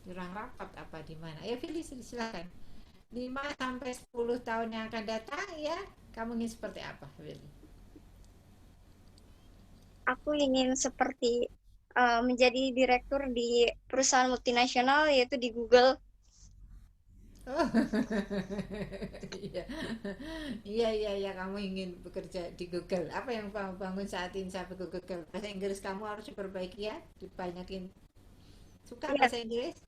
Speaker 1: Di ruang rapat apa di mana? Ya, Firly silakan. 5 sampai 10 tahun yang akan datang ya, kamu ingin seperti apa, Willy?
Speaker 2: Aku ingin seperti menjadi direktur di perusahaan multinasional, yaitu di Google.
Speaker 1: Oh. Iya. Iya, iya, iya, kamu ingin bekerja di Google. Apa yang kamu bangun saat ini sampai ke Google? Bahasa Inggris kamu harus diperbaiki ya, dibanyakin. Suka
Speaker 2: Iya,
Speaker 1: bahasa Inggris?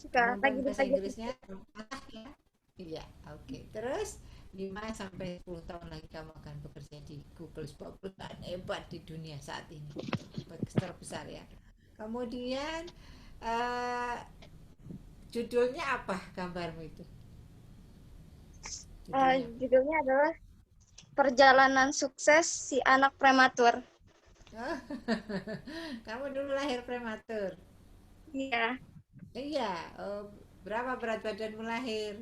Speaker 2: suka lagi
Speaker 1: Kemampuan bahasa
Speaker 2: dipelajari.
Speaker 1: Inggrisnya terasa ya? Iya, oke. Terus 5 sampai 10 tahun lagi kamu akan bekerja di Google, sebuah perusahaan hebat di dunia saat ini. Terbesar ya. Kemudian eh, judulnya apa gambarmu itu? Judulnya apa?
Speaker 2: Judulnya adalah Perjalanan Sukses Si Anak Prematur.
Speaker 1: Oh, kamu dulu lahir prematur.
Speaker 2: Iya,
Speaker 1: Iya, oh, berapa berat badanmu lahir?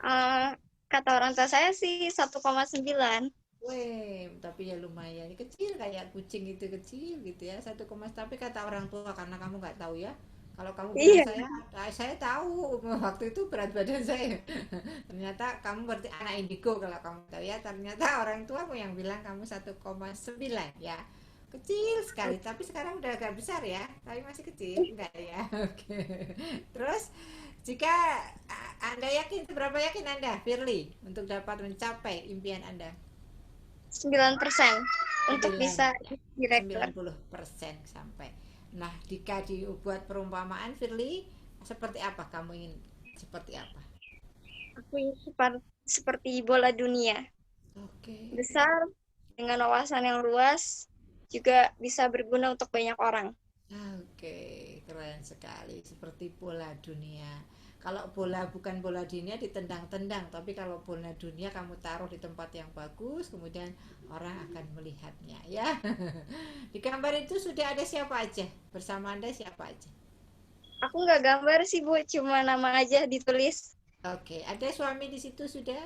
Speaker 2: eh, kata orang tua saya sih 1,9.
Speaker 1: Weh, tapi ya lumayan kecil kayak kucing itu kecil gitu ya 1, tapi kata orang tua karena kamu nggak tahu ya. Kalau kamu bilang
Speaker 2: Iya,
Speaker 1: saya tahu waktu itu berat badan saya. Ternyata kamu berarti anak indigo kalau kamu tahu ya. Ternyata orang tuamu yang bilang kamu 1,9 ya. Kecil sekali, tapi sekarang udah agak besar ya. Tapi masih kecil, enggak ya. Oke. Terus jika Anda yakin, seberapa yakin Anda, Firly, untuk dapat mencapai impian Anda?
Speaker 2: 9% untuk
Speaker 1: 9,
Speaker 2: bisa
Speaker 1: ya,
Speaker 2: direktur.
Speaker 1: 90% sampai. Nah, jika dibuat perumpamaan, Firly, seperti apa kamu ingin seperti apa?
Speaker 2: Aku ingin seperti bola dunia.
Speaker 1: Oke.
Speaker 2: Besar, dengan wawasan yang luas, juga bisa berguna untuk banyak orang.
Speaker 1: Oke, keren sekali. Seperti bola dunia. Kalau bola bukan bola dunia ditendang-tendang, tapi kalau bola dunia kamu taruh di tempat yang bagus, kemudian orang akan melihatnya, ya. Di gambar itu sudah ada siapa aja? Bersama Anda siapa aja?
Speaker 2: Aku nggak gambar sih, Bu. Cuma nama aja ditulis.
Speaker 1: Oke, ada suami di situ sudah?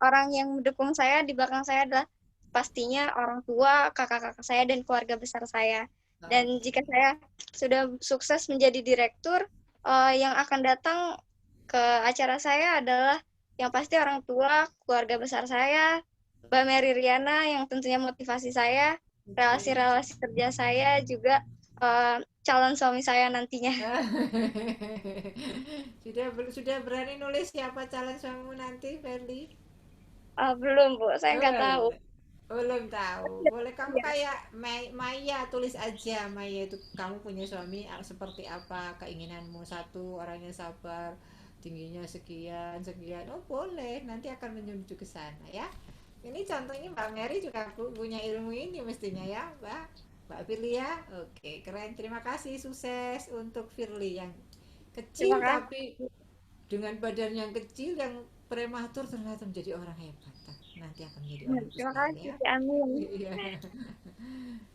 Speaker 2: Orang yang mendukung saya di belakang saya adalah pastinya orang tua, kakak-kakak saya, dan keluarga besar saya. Dan
Speaker 1: Oke.
Speaker 2: jika saya sudah sukses menjadi direktur, yang akan datang ke acara saya adalah yang pasti orang tua, keluarga besar saya, Mbak Mary Riana yang tentunya motivasi saya, relasi-relasi kerja saya, juga calon suami saya nantinya.
Speaker 1: Sudah berani nulis siapa calon suamimu nanti, Ferdi?
Speaker 2: Belum, Bu. Saya nggak tahu.
Speaker 1: Belum. Belum tahu. Boleh kamu
Speaker 2: Ya,
Speaker 1: kayak Maya tulis aja. Maya itu kamu punya suami seperti apa, keinginanmu. Satu, orangnya sabar, tingginya sekian sekian. Oh boleh, nanti akan menuju ke sana ya. Ini contohnya Mbak Mary juga punya ilmu ini mestinya ya, Mbak Firly ya. Oke, keren. Terima kasih, sukses untuk Firly yang
Speaker 2: terima
Speaker 1: kecil
Speaker 2: kasih.
Speaker 1: tapi dengan badan yang kecil yang prematur ternyata menjadi orang hebat. Nanti akan menjadi orang
Speaker 2: Terima
Speaker 1: besar
Speaker 2: kasih,
Speaker 1: ya.
Speaker 2: Amin.
Speaker 1: Iya.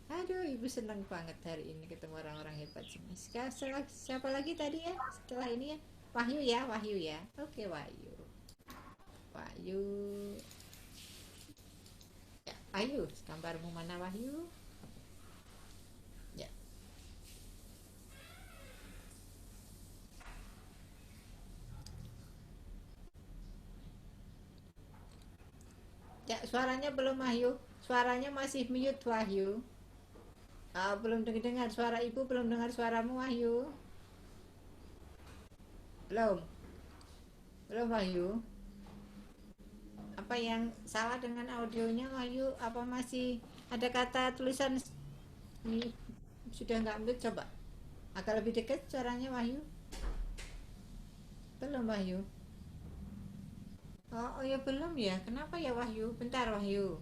Speaker 1: Aduh, ibu senang banget hari ini ketemu orang-orang hebat semua. Siapa lagi tadi ya? Setelah ini ya, Wahyu ya, Wahyu ya. Oke, Wahyu. Wahyu. Ya, Wahyu, gambarmu mana Wahyu? Ya. Ya, suaranya belum Wahyu. Suaranya masih mute Wahyu. Belum dengar suara ibu, belum dengar suaramu Wahyu. Belum. Belum Wahyu. Apa yang salah dengan audionya Wahyu? Apa masih ada kata tulisan ini sudah nggak mute? Coba agak lebih dekat suaranya Wahyu. Belum Wahyu. Oh ya belum ya. Kenapa ya Wahyu? Bentar Wahyu.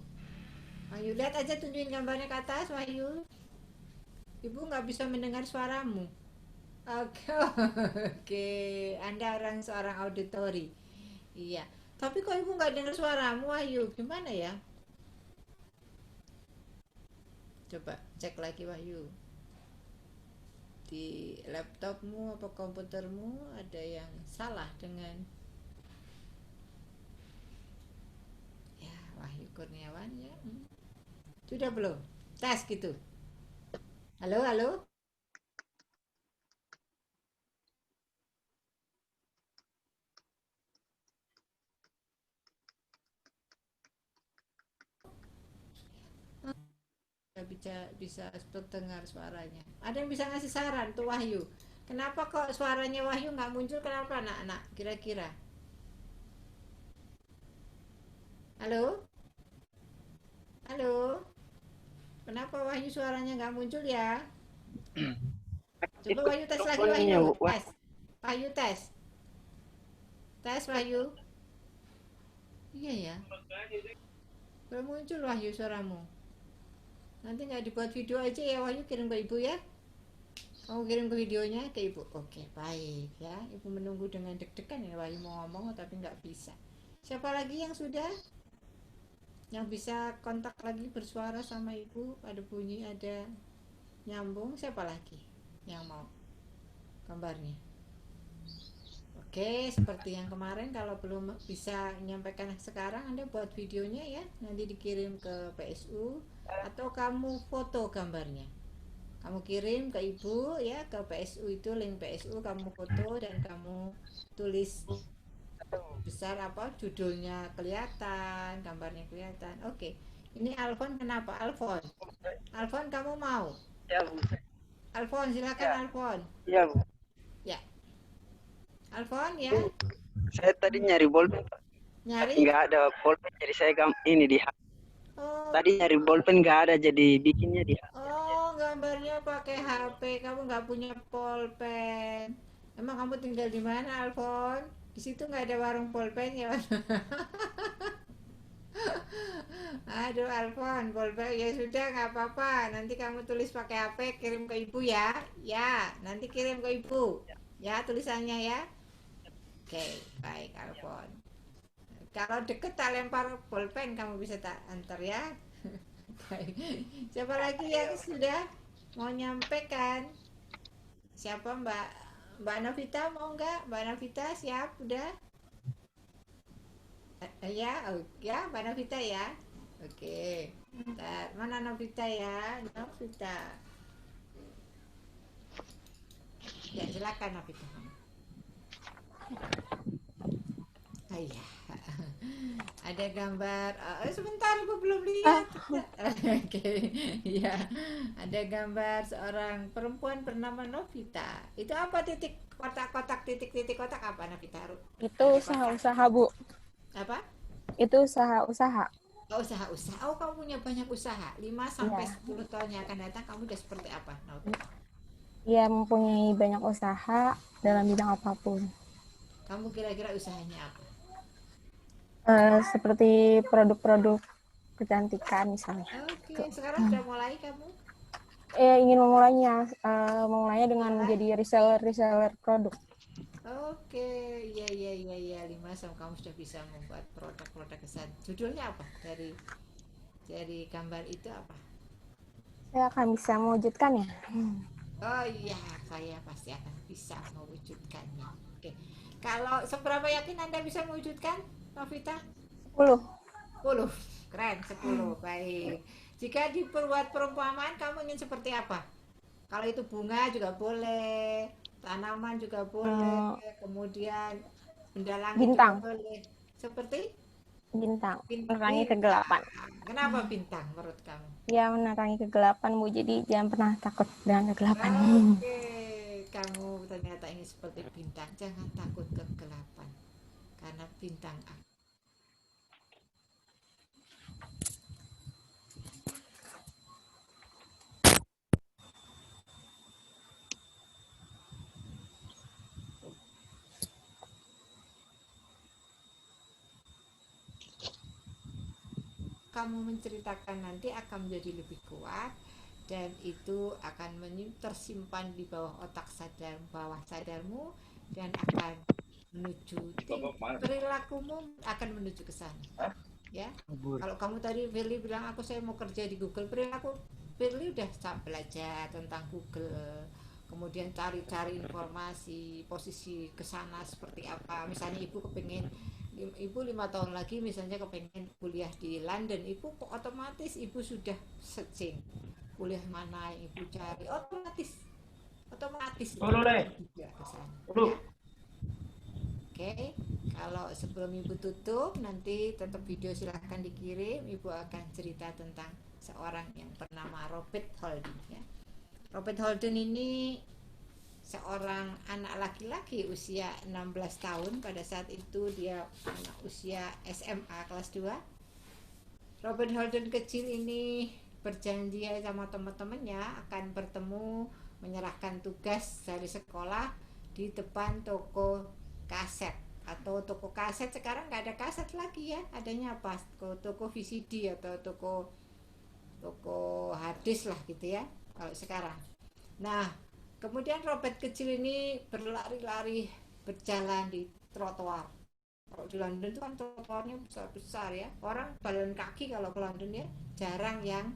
Speaker 1: Wahyu lihat aja, tunjukin gambarnya ke atas Wahyu. Ibu nggak bisa mendengar suaramu. Oke, oke. Anda seorang auditori. Iya. Tapi kok ibu nggak dengar suaramu Wahyu? Gimana ya? Coba cek lagi Wahyu. Di laptopmu apa komputermu ada yang salah dengan ya Wahyu Kurniawan ya. Sudah belum? Tes gitu. Halo, halo. bisa terdengar suaranya. Ada yang bisa ngasih saran tuh Wahyu? Kenapa kok suaranya Wahyu nggak muncul? Kenapa anak-anak? Kira-kira? Halo? Halo? Kenapa Wahyu suaranya nggak muncul ya? Coba Wahyu tes lagi Wahyu. Tes. Wahyu tes. Tes Wahyu. Iya ya. Belum muncul Wahyu suaramu. Nanti nggak dibuat video aja ya Wahyu, kirim ke ibu ya. Kamu kirim ke videonya ke ibu. Oke baik ya. Ibu menunggu dengan deg-degan ya Wahyu mau ngomong tapi nggak bisa. Siapa lagi yang sudah? Yang bisa kontak lagi bersuara sama ibu, ada bunyi, ada nyambung. Siapa lagi yang mau gambarnya? Oke, seperti yang kemarin, kalau belum bisa menyampaikan sekarang, Anda buat videonya ya, nanti dikirim ke PSU atau kamu foto gambarnya. Kamu kirim ke ibu ya, ke PSU itu link PSU, kamu foto dan kamu tulis besar apa judulnya kelihatan, gambarnya kelihatan. Oke. Ini Alfon kenapa? Alfon kamu mau?
Speaker 9: Ya Bu.
Speaker 1: Alfon silakan ya. Alfon.
Speaker 9: Iya Bu.
Speaker 1: Ya. Alfon ya.
Speaker 9: Bu, saya tadi nyari bolpen.
Speaker 1: Nyari?
Speaker 9: Nggak ada bolpen jadi saya ini di
Speaker 1: Oh.
Speaker 9: Tadi nyari bolpen nggak ada jadi bikinnya di
Speaker 1: Oh, gambarnya pakai HP. Kamu nggak punya pulpen. Emang kamu tinggal di mana, Alfon? Di situ nggak ada warung pulpen ya? Aduh, Alfon, pulpen ya sudah nggak apa-apa. Nanti kamu tulis pakai HP, kirim ke ibu ya. Ya, nanti kirim ke ibu. Ya, tulisannya ya. Oke, baik, Alfon. Kalau deket tak lempar pulpen, kamu bisa tak antar ya. Baik. Siapa lagi yang sudah mau nyampaikan? Siapa Mbak Novita mau nggak? Mbak Novita siap udah? Ya, ya Mbak Novita ya. Oke. Bentar. Mana Novita ya? Novita. Ya silakan Novita. Iya. Ada gambar. Sebentar Ibu belum lihat. Oke. Ya. Ada gambar seorang perempuan bernama Novita. Itu apa titik kotak-kotak titik-titik kotak apa Novita?
Speaker 10: Itu usaha-usaha Bu.
Speaker 1: Apa?
Speaker 10: Itu usaha-usaha.
Speaker 1: Oh, usaha-usaha. Oh, kamu punya banyak usaha. 5 sampai 10 tahun yang akan datang kamu udah seperti apa, Novita?
Speaker 10: Iya, mempunyai banyak usaha dalam bidang apapun.
Speaker 1: Kamu kira-kira usahanya apa?
Speaker 10: Seperti produk-produk kecantikan misalnya.
Speaker 1: Oke, sekarang udah mulai kamu?
Speaker 10: Ingin memulainya dengan menjadi reseller produk.
Speaker 1: Oke, iya 5 sampai kamu sudah bisa membuat produk-produk kesan. Judulnya apa dari gambar itu apa?
Speaker 10: Saya akan bisa mewujudkannya.
Speaker 1: Oh iya, saya pasti akan bisa mewujudkannya. Oke. Kalau seberapa yakin Anda bisa mewujudkan, Novita?
Speaker 10: 10.
Speaker 1: Keren, 10. Baik. Jika diperbuat perumpamaan, kamu ingin seperti apa? Kalau itu bunga juga boleh, tanaman juga boleh, kemudian benda langit
Speaker 10: bintang
Speaker 1: juga boleh. Seperti?
Speaker 10: Bintang. Menerangi kegelapan.
Speaker 1: Kenapa bintang menurut kamu?
Speaker 10: Ya, menerangi kegelapan Bu. Jadi jangan pernah takut dengan kegelapan.
Speaker 1: Oke, kamu ternyata ingin seperti bintang. Jangan takut kegelapan. Karena bintang kamu menceritakan nanti akan menjadi lebih kuat dan itu akan tersimpan di bawah otak sadar, bawah sadarmu dan akan menuju perilakumu akan menuju ke sana. Ya. Kalau kamu tadi Firly bilang saya mau kerja di Google, perilaku Firly udah belajar tentang Google. Kemudian cari-cari informasi, posisi ke sana seperti apa. Misalnya ibu 5 tahun lagi misalnya kepengen kuliah di London, ibu otomatis ibu sudah searching kuliah mana yang ibu cari, otomatis juga ke sana. Ya. Oke, Kalau sebelum Ibu tutup, nanti tetap video silahkan dikirim. Ibu akan cerita tentang seorang yang bernama Robert Holden ya. Robert Holden ini seorang anak laki-laki usia 16 tahun. Pada saat itu dia anak usia SMA kelas 2. Robert Holden kecil ini berjanji sama teman-temannya akan bertemu, menyerahkan tugas dari sekolah di depan toko kaset. Atau toko kaset sekarang nggak ada kaset lagi ya, adanya apa, toko VCD atau toko harddisk lah gitu ya kalau sekarang. Nah, kemudian Robert kecil ini berlari-lari berjalan di trotoar. Kalau di London itu kan trotoarnya besar-besar ya, orang jalan kaki kalau ke London ya, jarang yang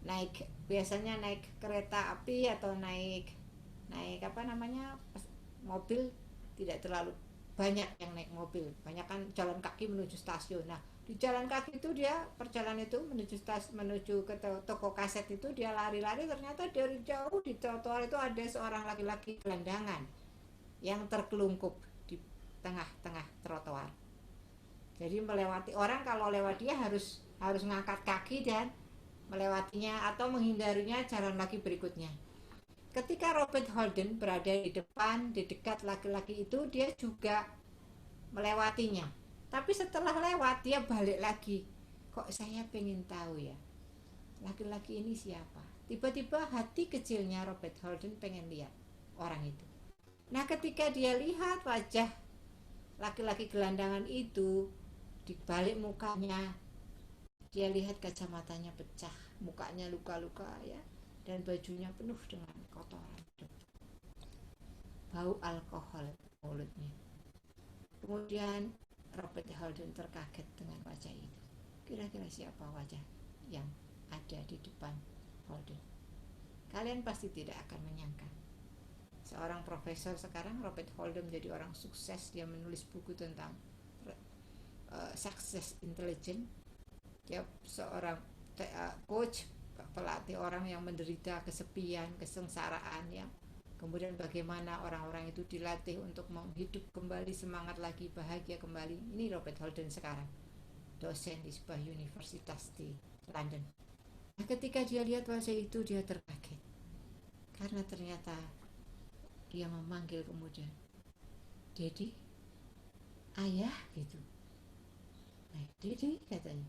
Speaker 1: naik, biasanya naik kereta api atau naik apa namanya, mobil. Tidak terlalu banyak yang naik mobil, banyak kan jalan kaki menuju stasiun. Nah, di jalan kaki itu dia perjalanan itu menuju ke toko kaset itu dia lari-lari, ternyata dari jauh di trotoar itu ada seorang laki-laki gelandangan yang terkelungkup di tengah-tengah trotoar. Jadi melewati orang, kalau lewat dia harus ngangkat kaki dan melewatinya atau menghindarinya jalan lagi berikutnya. Ketika Robert Holden berada di dekat laki-laki itu, dia juga melewatinya. Tapi setelah lewat, dia balik lagi. Kok saya pengen tahu ya, laki-laki ini siapa? Tiba-tiba hati kecilnya Robert Holden pengen lihat orang itu. Nah, ketika dia lihat wajah laki-laki gelandangan itu, di balik mukanya, dia lihat kacamatanya pecah, mukanya luka-luka ya, dan bajunya penuh dengan kotoran, bau alkohol mulutnya. Kemudian Robert Holden terkaget dengan wajah itu. Kira-kira siapa wajah yang ada di depan Holden? Kalian pasti tidak akan menyangka. Seorang profesor sekarang, Robert Holden menjadi orang sukses. Dia menulis buku tentang success intelligence. Dia seorang coach, pelatih orang yang menderita kesepian, kesengsaraan ya. Kemudian bagaimana orang-orang itu dilatih untuk menghidup kembali, semangat lagi, bahagia kembali. Ini Robert Holden sekarang, dosen di sebuah universitas di London. Nah, ketika dia lihat wajah itu, dia terkaget karena ternyata dia memanggil kemudian, "Daddy, ayah," gitu. Nah, "Daddy," katanya.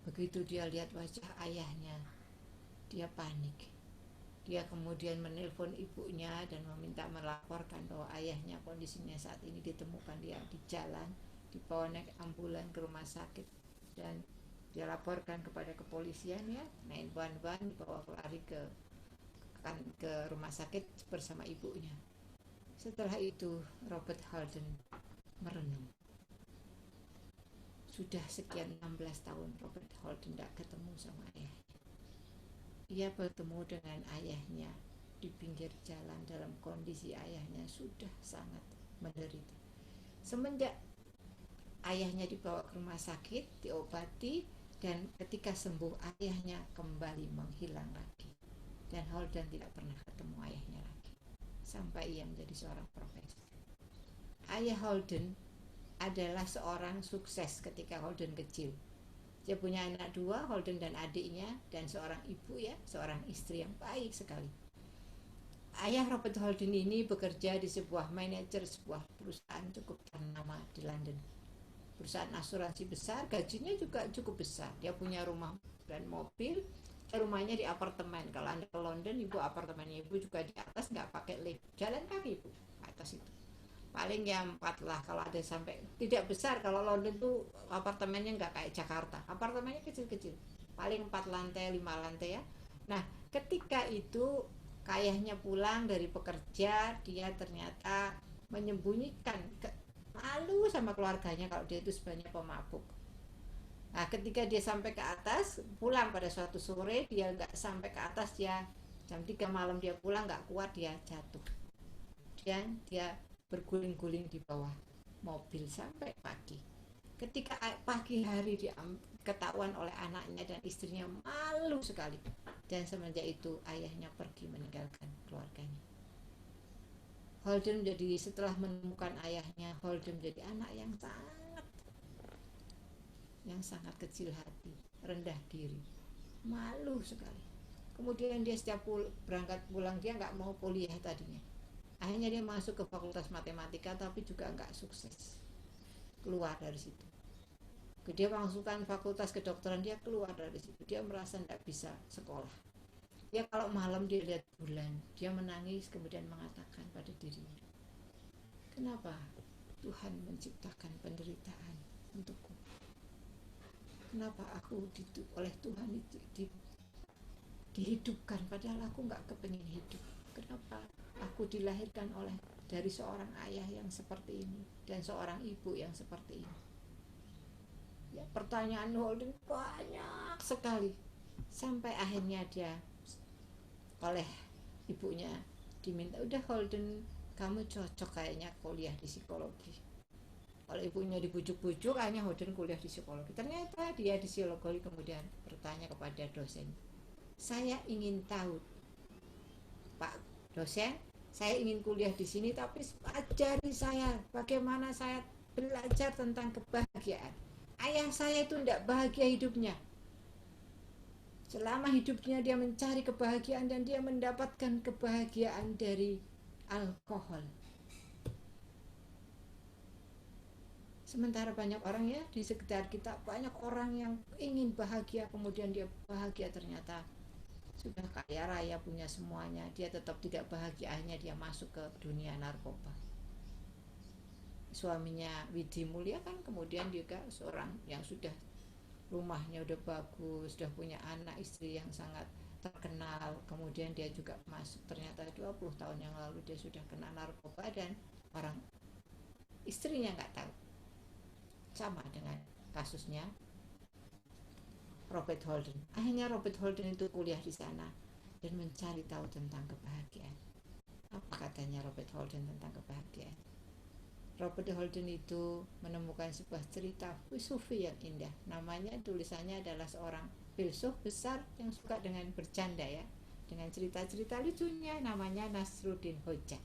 Speaker 1: Begitu dia lihat wajah ayahnya, dia panik. Dia kemudian menelpon ibunya dan meminta melaporkan bahwa ayahnya kondisinya saat ini ditemukan dia di jalan, dibawa naik ambulan ke rumah sakit, dan dia laporkan kepada kepolisian ya, 911, dibawa lari ke rumah sakit bersama ibunya. Setelah itu Robert Holden merenung. Sudah sekian 16 tahun Robert Holden tidak ketemu sama ayahnya. Ia bertemu dengan ayahnya di pinggir jalan dalam kondisi ayahnya sudah sangat menderita. Semenjak ayahnya dibawa ke rumah sakit, diobati, dan ketika sembuh ayahnya kembali menghilang lagi. Dan Holden tidak pernah ketemu ayahnya lagi sampai ia menjadi seorang profesor. Ayah Holden adalah seorang sukses ketika Holden kecil. Dia punya anak 2, Holden dan adiknya, dan seorang ibu ya, seorang istri yang baik sekali. Ayah Robert Holden ini bekerja di sebuah manajer sebuah perusahaan cukup ternama di London. Perusahaan asuransi besar, gajinya juga cukup besar. Dia punya rumah dan mobil. Rumahnya di apartemen. Kalau Anda ke London, ibu apartemennya ibu juga di atas, nggak pakai lift, jalan kaki ibu atas itu. Paling ya 4 lah kalau ada, sampai tidak besar. Kalau London tuh apartemennya nggak kayak Jakarta, apartemennya kecil-kecil, paling 4 lantai 5 lantai ya. Nah, ketika itu ayahnya pulang dari bekerja, dia ternyata menyembunyikan malu sama keluarganya kalau dia itu sebenarnya pemabuk. Nah, ketika dia sampai ke atas, pulang pada suatu sore, dia nggak sampai ke atas, dia jam 3 malam dia pulang, nggak kuat, dia jatuh dan dia berguling-guling di bawah mobil sampai pagi. Ketika pagi hari dia ketahuan oleh anaknya dan istrinya, malu sekali. Dan semenjak itu ayahnya pergi meninggalkan keluarganya. Holden jadi setelah menemukan ayahnya, Holden menjadi anak yang sangat kecil hati, rendah diri, malu sekali. Kemudian dia setiap berangkat pulang dia nggak mau kuliah tadinya. Akhirnya dia masuk ke fakultas matematika tapi juga nggak sukses. Keluar dari situ. Dia masukkan fakultas kedokteran, dia keluar dari situ. Dia merasa nggak bisa sekolah. Dia kalau malam dia lihat bulan, dia menangis kemudian mengatakan pada dirinya, kenapa Tuhan menciptakan penderitaan untukku? Kenapa aku oleh Tuhan dihidupkan padahal aku nggak kepengin hidup? Kenapa aku dilahirkan dari seorang ayah yang seperti ini dan seorang ibu yang seperti ini? Ya, pertanyaan Holden banyak sekali sampai akhirnya dia oleh ibunya diminta, udah Holden kamu cocok kayaknya kuliah di psikologi. Oleh ibunya dibujuk-bujuk akhirnya Holden kuliah di psikologi. Ternyata dia di psikologi kemudian bertanya kepada dosen, saya ingin tahu Pak dosen, saya ingin kuliah di sini tapi ajari saya bagaimana saya belajar tentang kebahagiaan. Ayah saya itu tidak bahagia hidupnya. Selama hidupnya dia mencari kebahagiaan dan dia mendapatkan kebahagiaan dari alkohol. Sementara banyak orang ya di sekitar kita, banyak orang yang ingin bahagia kemudian dia bahagia ternyata sudah kaya raya punya semuanya, dia tetap tidak bahagia, akhirnya dia masuk ke dunia narkoba. Suaminya Widi Mulia kan kemudian juga seorang yang sudah rumahnya udah bagus, sudah punya anak istri yang sangat terkenal, kemudian dia juga masuk, ternyata 20 tahun yang lalu dia sudah kena narkoba dan orang istrinya nggak tahu. Sama dengan kasusnya Robert Holden. Akhirnya Robert Holden itu kuliah di sana dan mencari tahu tentang kebahagiaan. Apa katanya Robert Holden tentang kebahagiaan? Robert Holden itu menemukan sebuah cerita filosofi yang indah. Namanya, tulisannya adalah seorang filsuf besar yang suka dengan bercanda ya, dengan cerita-cerita lucunya. Namanya Nasruddin Hoja.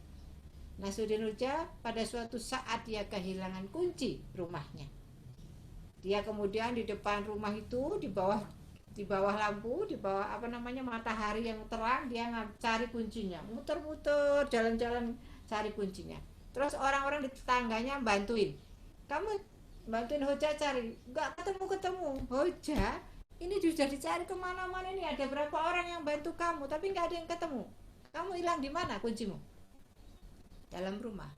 Speaker 1: Nasruddin Hoja pada suatu saat dia kehilangan kunci rumahnya. Dia kemudian di depan rumah itu di bawah lampu, di bawah matahari yang terang, dia cari kuncinya, muter-muter jalan-jalan cari kuncinya. Terus orang-orang di tetangganya bantuin, kamu bantuin Hoja cari, nggak ketemu Hoja, ini sudah dicari kemana-mana, ini ada berapa orang yang bantu kamu tapi nggak ada yang ketemu, kamu hilang di mana kuncimu? Dalam rumah.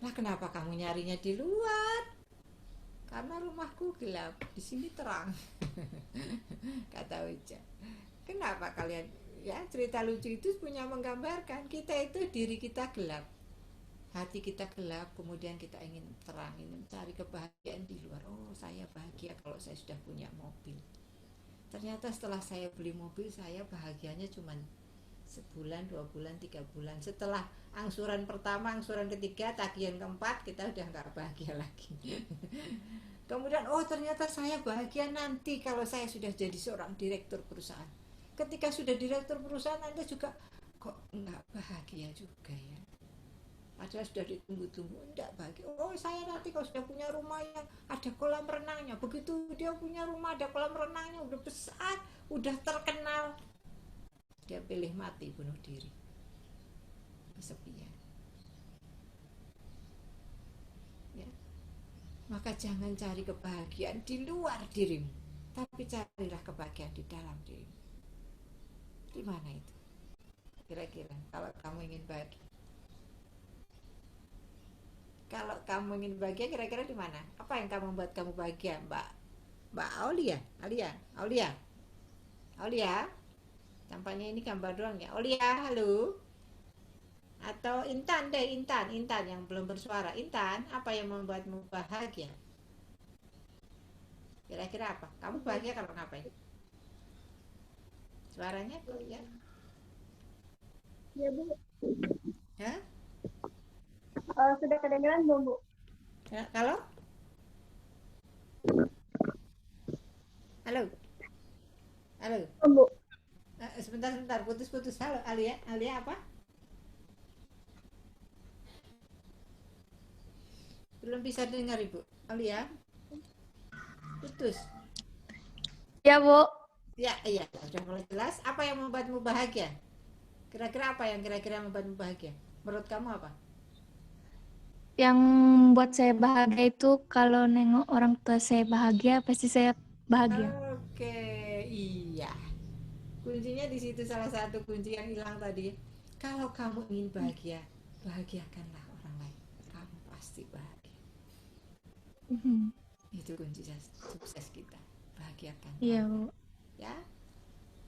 Speaker 1: Lah kenapa kamu nyarinya di luar? Karena rumahku gelap, di sini terang. Kata Hoja. Kenapa kalian ya, cerita lucu itu punya menggambarkan kita itu diri kita gelap, hati kita gelap, kemudian kita ingin terang, ingin mencari kebahagiaan di luar. Oh, saya bahagia kalau saya sudah punya mobil. Ternyata setelah saya beli mobil, saya bahagianya cuma sebulan, 2 bulan, 3 bulan. Setelah angsuran pertama, angsuran ketiga, tagihan keempat, kita udah nggak bahagia lagi. Kemudian, oh ternyata saya bahagia nanti kalau saya sudah jadi seorang direktur perusahaan. Ketika sudah direktur perusahaan, Anda juga kok nggak bahagia juga ya. Padahal sudah ditunggu-tunggu, enggak bahagia. Oh saya nanti kalau sudah punya rumah yang ada kolam renangnya, begitu dia punya rumah ada kolam renangnya, udah besar, udah terkenal, dia pilih mati, bunuh diri, kesepian ya. Maka jangan cari kebahagiaan di luar dirimu, tapi carilah kebahagiaan di dalam dirimu. Di mana itu kira-kira kalau kamu ingin bahagia? Kalau kamu ingin bahagia, kira-kira di mana? Apa yang kamu membuat kamu bahagia, Mbak Aulia? Aulia? Tampaknya ini gambar doang ya. Aulia, halo? Atau Intan deh, Intan yang belum bersuara. Intan, apa yang membuatmu bahagia? Kira-kira apa? Kamu bahagia kalau ngapain? Suaranya kok ya?
Speaker 2: Ya, Bu.
Speaker 1: Hah?
Speaker 2: Sudah kedengeran belum, Bu?
Speaker 1: Ya, kalau? Halo?
Speaker 2: Bu.
Speaker 1: Sebentar, putus. Halo, Alia apa? bisa dengar Ibu Alia? Putus.
Speaker 10: Ya, Bu.
Speaker 1: Ya, iya, sudah mulai jelas. Apa yang membuatmu bahagia? Kira-kira apa yang kira-kira membuatmu bahagia? Menurut kamu apa?
Speaker 10: Yang buat saya bahagia itu kalau nengok orang tua saya bahagia, pasti saya bahagia.
Speaker 1: Oke, iya. Kuncinya di situ, salah satu kunci yang hilang tadi. Kalau kamu ingin bahagia, bahagiakanlah orang lain. Kamu pasti bahagia. Itu kunci sukses kita. Bahagiakan.
Speaker 10: Iya, Bu.
Speaker 1: Ya.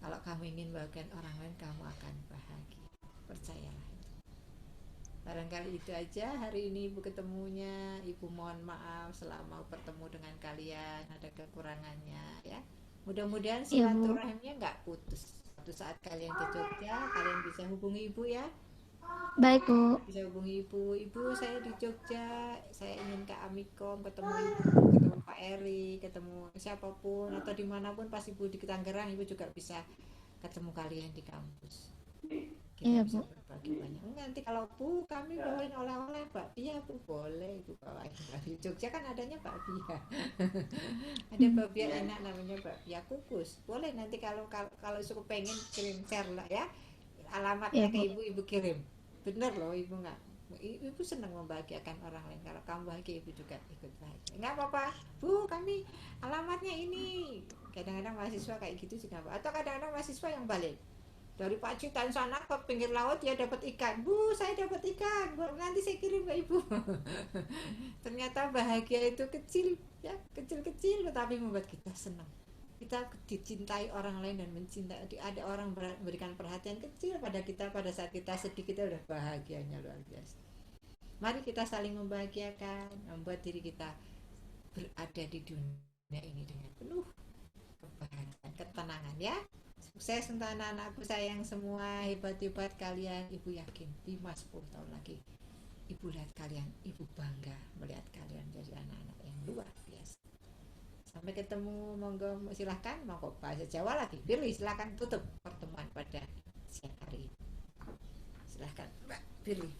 Speaker 1: Kalau kamu ingin bahagiakan orang lain, kamu akan bahagia. Percayalah. Barangkali itu aja hari ini Ibu ketemunya. Ibu mohon maaf selama bertemu dengan kalian ada kekurangannya ya. Mudah-mudahan silaturahimnya nggak putus. Suatu saat kalian ke Jogja, kalian bisa hubungi Ibu ya.
Speaker 10: Baik, Bu.
Speaker 1: Bisa hubungi Ibu. Ibu, saya di Jogja, saya ingin ke Amikom, ketemu Ibu, ketemu Pak Eri, ketemu siapapun atau dimanapun pas Ibu di Tangerang, Ibu juga bisa ketemu kalian di kampus. Kita bisa berbagi banyak. Nanti kalau Bu kami bawain oleh-oleh bakpia Bu, boleh Ibu bawain. Di Jogja kan adanya bakpia. Ada bakpia enak namanya bakpia kukus. Boleh nanti kalau suka pengen kirim share lah ya. Alamatnya ke Ibu kirim. Bener loh Ibu nggak. Ibu senang membahagiakan orang lain. Kalau kamu bahagia Ibu juga ikut bahagia. Nggak apa-apa Bu, kami alamatnya ini. Kadang-kadang mahasiswa kayak gitu juga. Atau kadang-kadang mahasiswa yang balik dari Pacitan sana ke pinggir laut ya dapat ikan. Bu, saya dapat ikan. Nanti saya kirim ke Ibu. Ternyata bahagia itu kecil ya, kecil-kecil tetapi membuat kita senang. Kita dicintai orang lain dan mencintai, ada orang memberikan perhatian kecil pada kita pada saat kita sedih, kita udah bahagianya luar biasa. Mari kita saling membahagiakan, membuat diri kita berada di dunia ini dengan penuh kebahagiaan, ketenangan ya. Sukses untuk anak-anakku sayang semua, hebat-hebat kalian. Ibu yakin 5-10 tahun lagi Ibu lihat kalian, Ibu bangga melihat kalian jadi anak-anak yang luar biasa. Sampai ketemu, monggo silahkan, monggo bahasa Jawa lagi. Pilih silahkan tutup pertemuan pada siang hari ini. Silahkan Mbak pilih.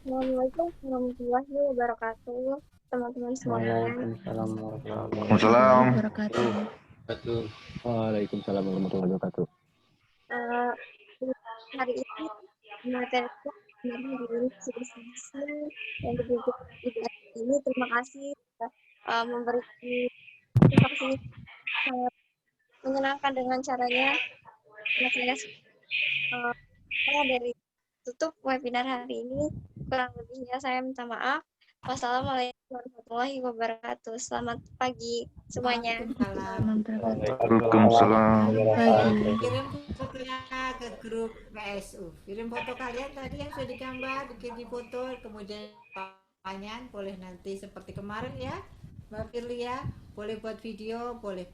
Speaker 2: Assalamualaikum warahmatullahi wabarakatuh, teman-teman semuanya.
Speaker 6: Waalaikumsalam warahmatullahi
Speaker 10: Wabarakatuh.
Speaker 8: Waalaikumsalam warahmatullahi wabarakatuh.
Speaker 2: Hari ini materi yang dipimpin Ibu ini, terima kasih memberikan informasi sangat menyenangkan dengan caranya. Saya dari tutup webinar hari ini, kurang lebihnya saya minta maaf. Wassalamualaikum warahmatullahi wabarakatuh. Selamat pagi semuanya.
Speaker 7: Waalaikumsalam.
Speaker 1: Kirim fotonya ke grup PSU. Kirim foto kalian tadi yang sudah digambar, bikin di foto, kemudian pertanyaan boleh nanti seperti kemarin ya, Mbak Firlia. Boleh buat video, boleh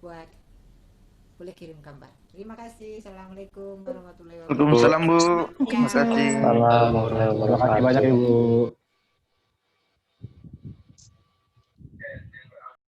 Speaker 1: kirim gambar. Terima kasih. Assalamualaikum warahmatullahi wabarakatuh.
Speaker 7: Waalaikumsalam Bu. Terima kasih.
Speaker 8: Terima kasih banyak Ibu.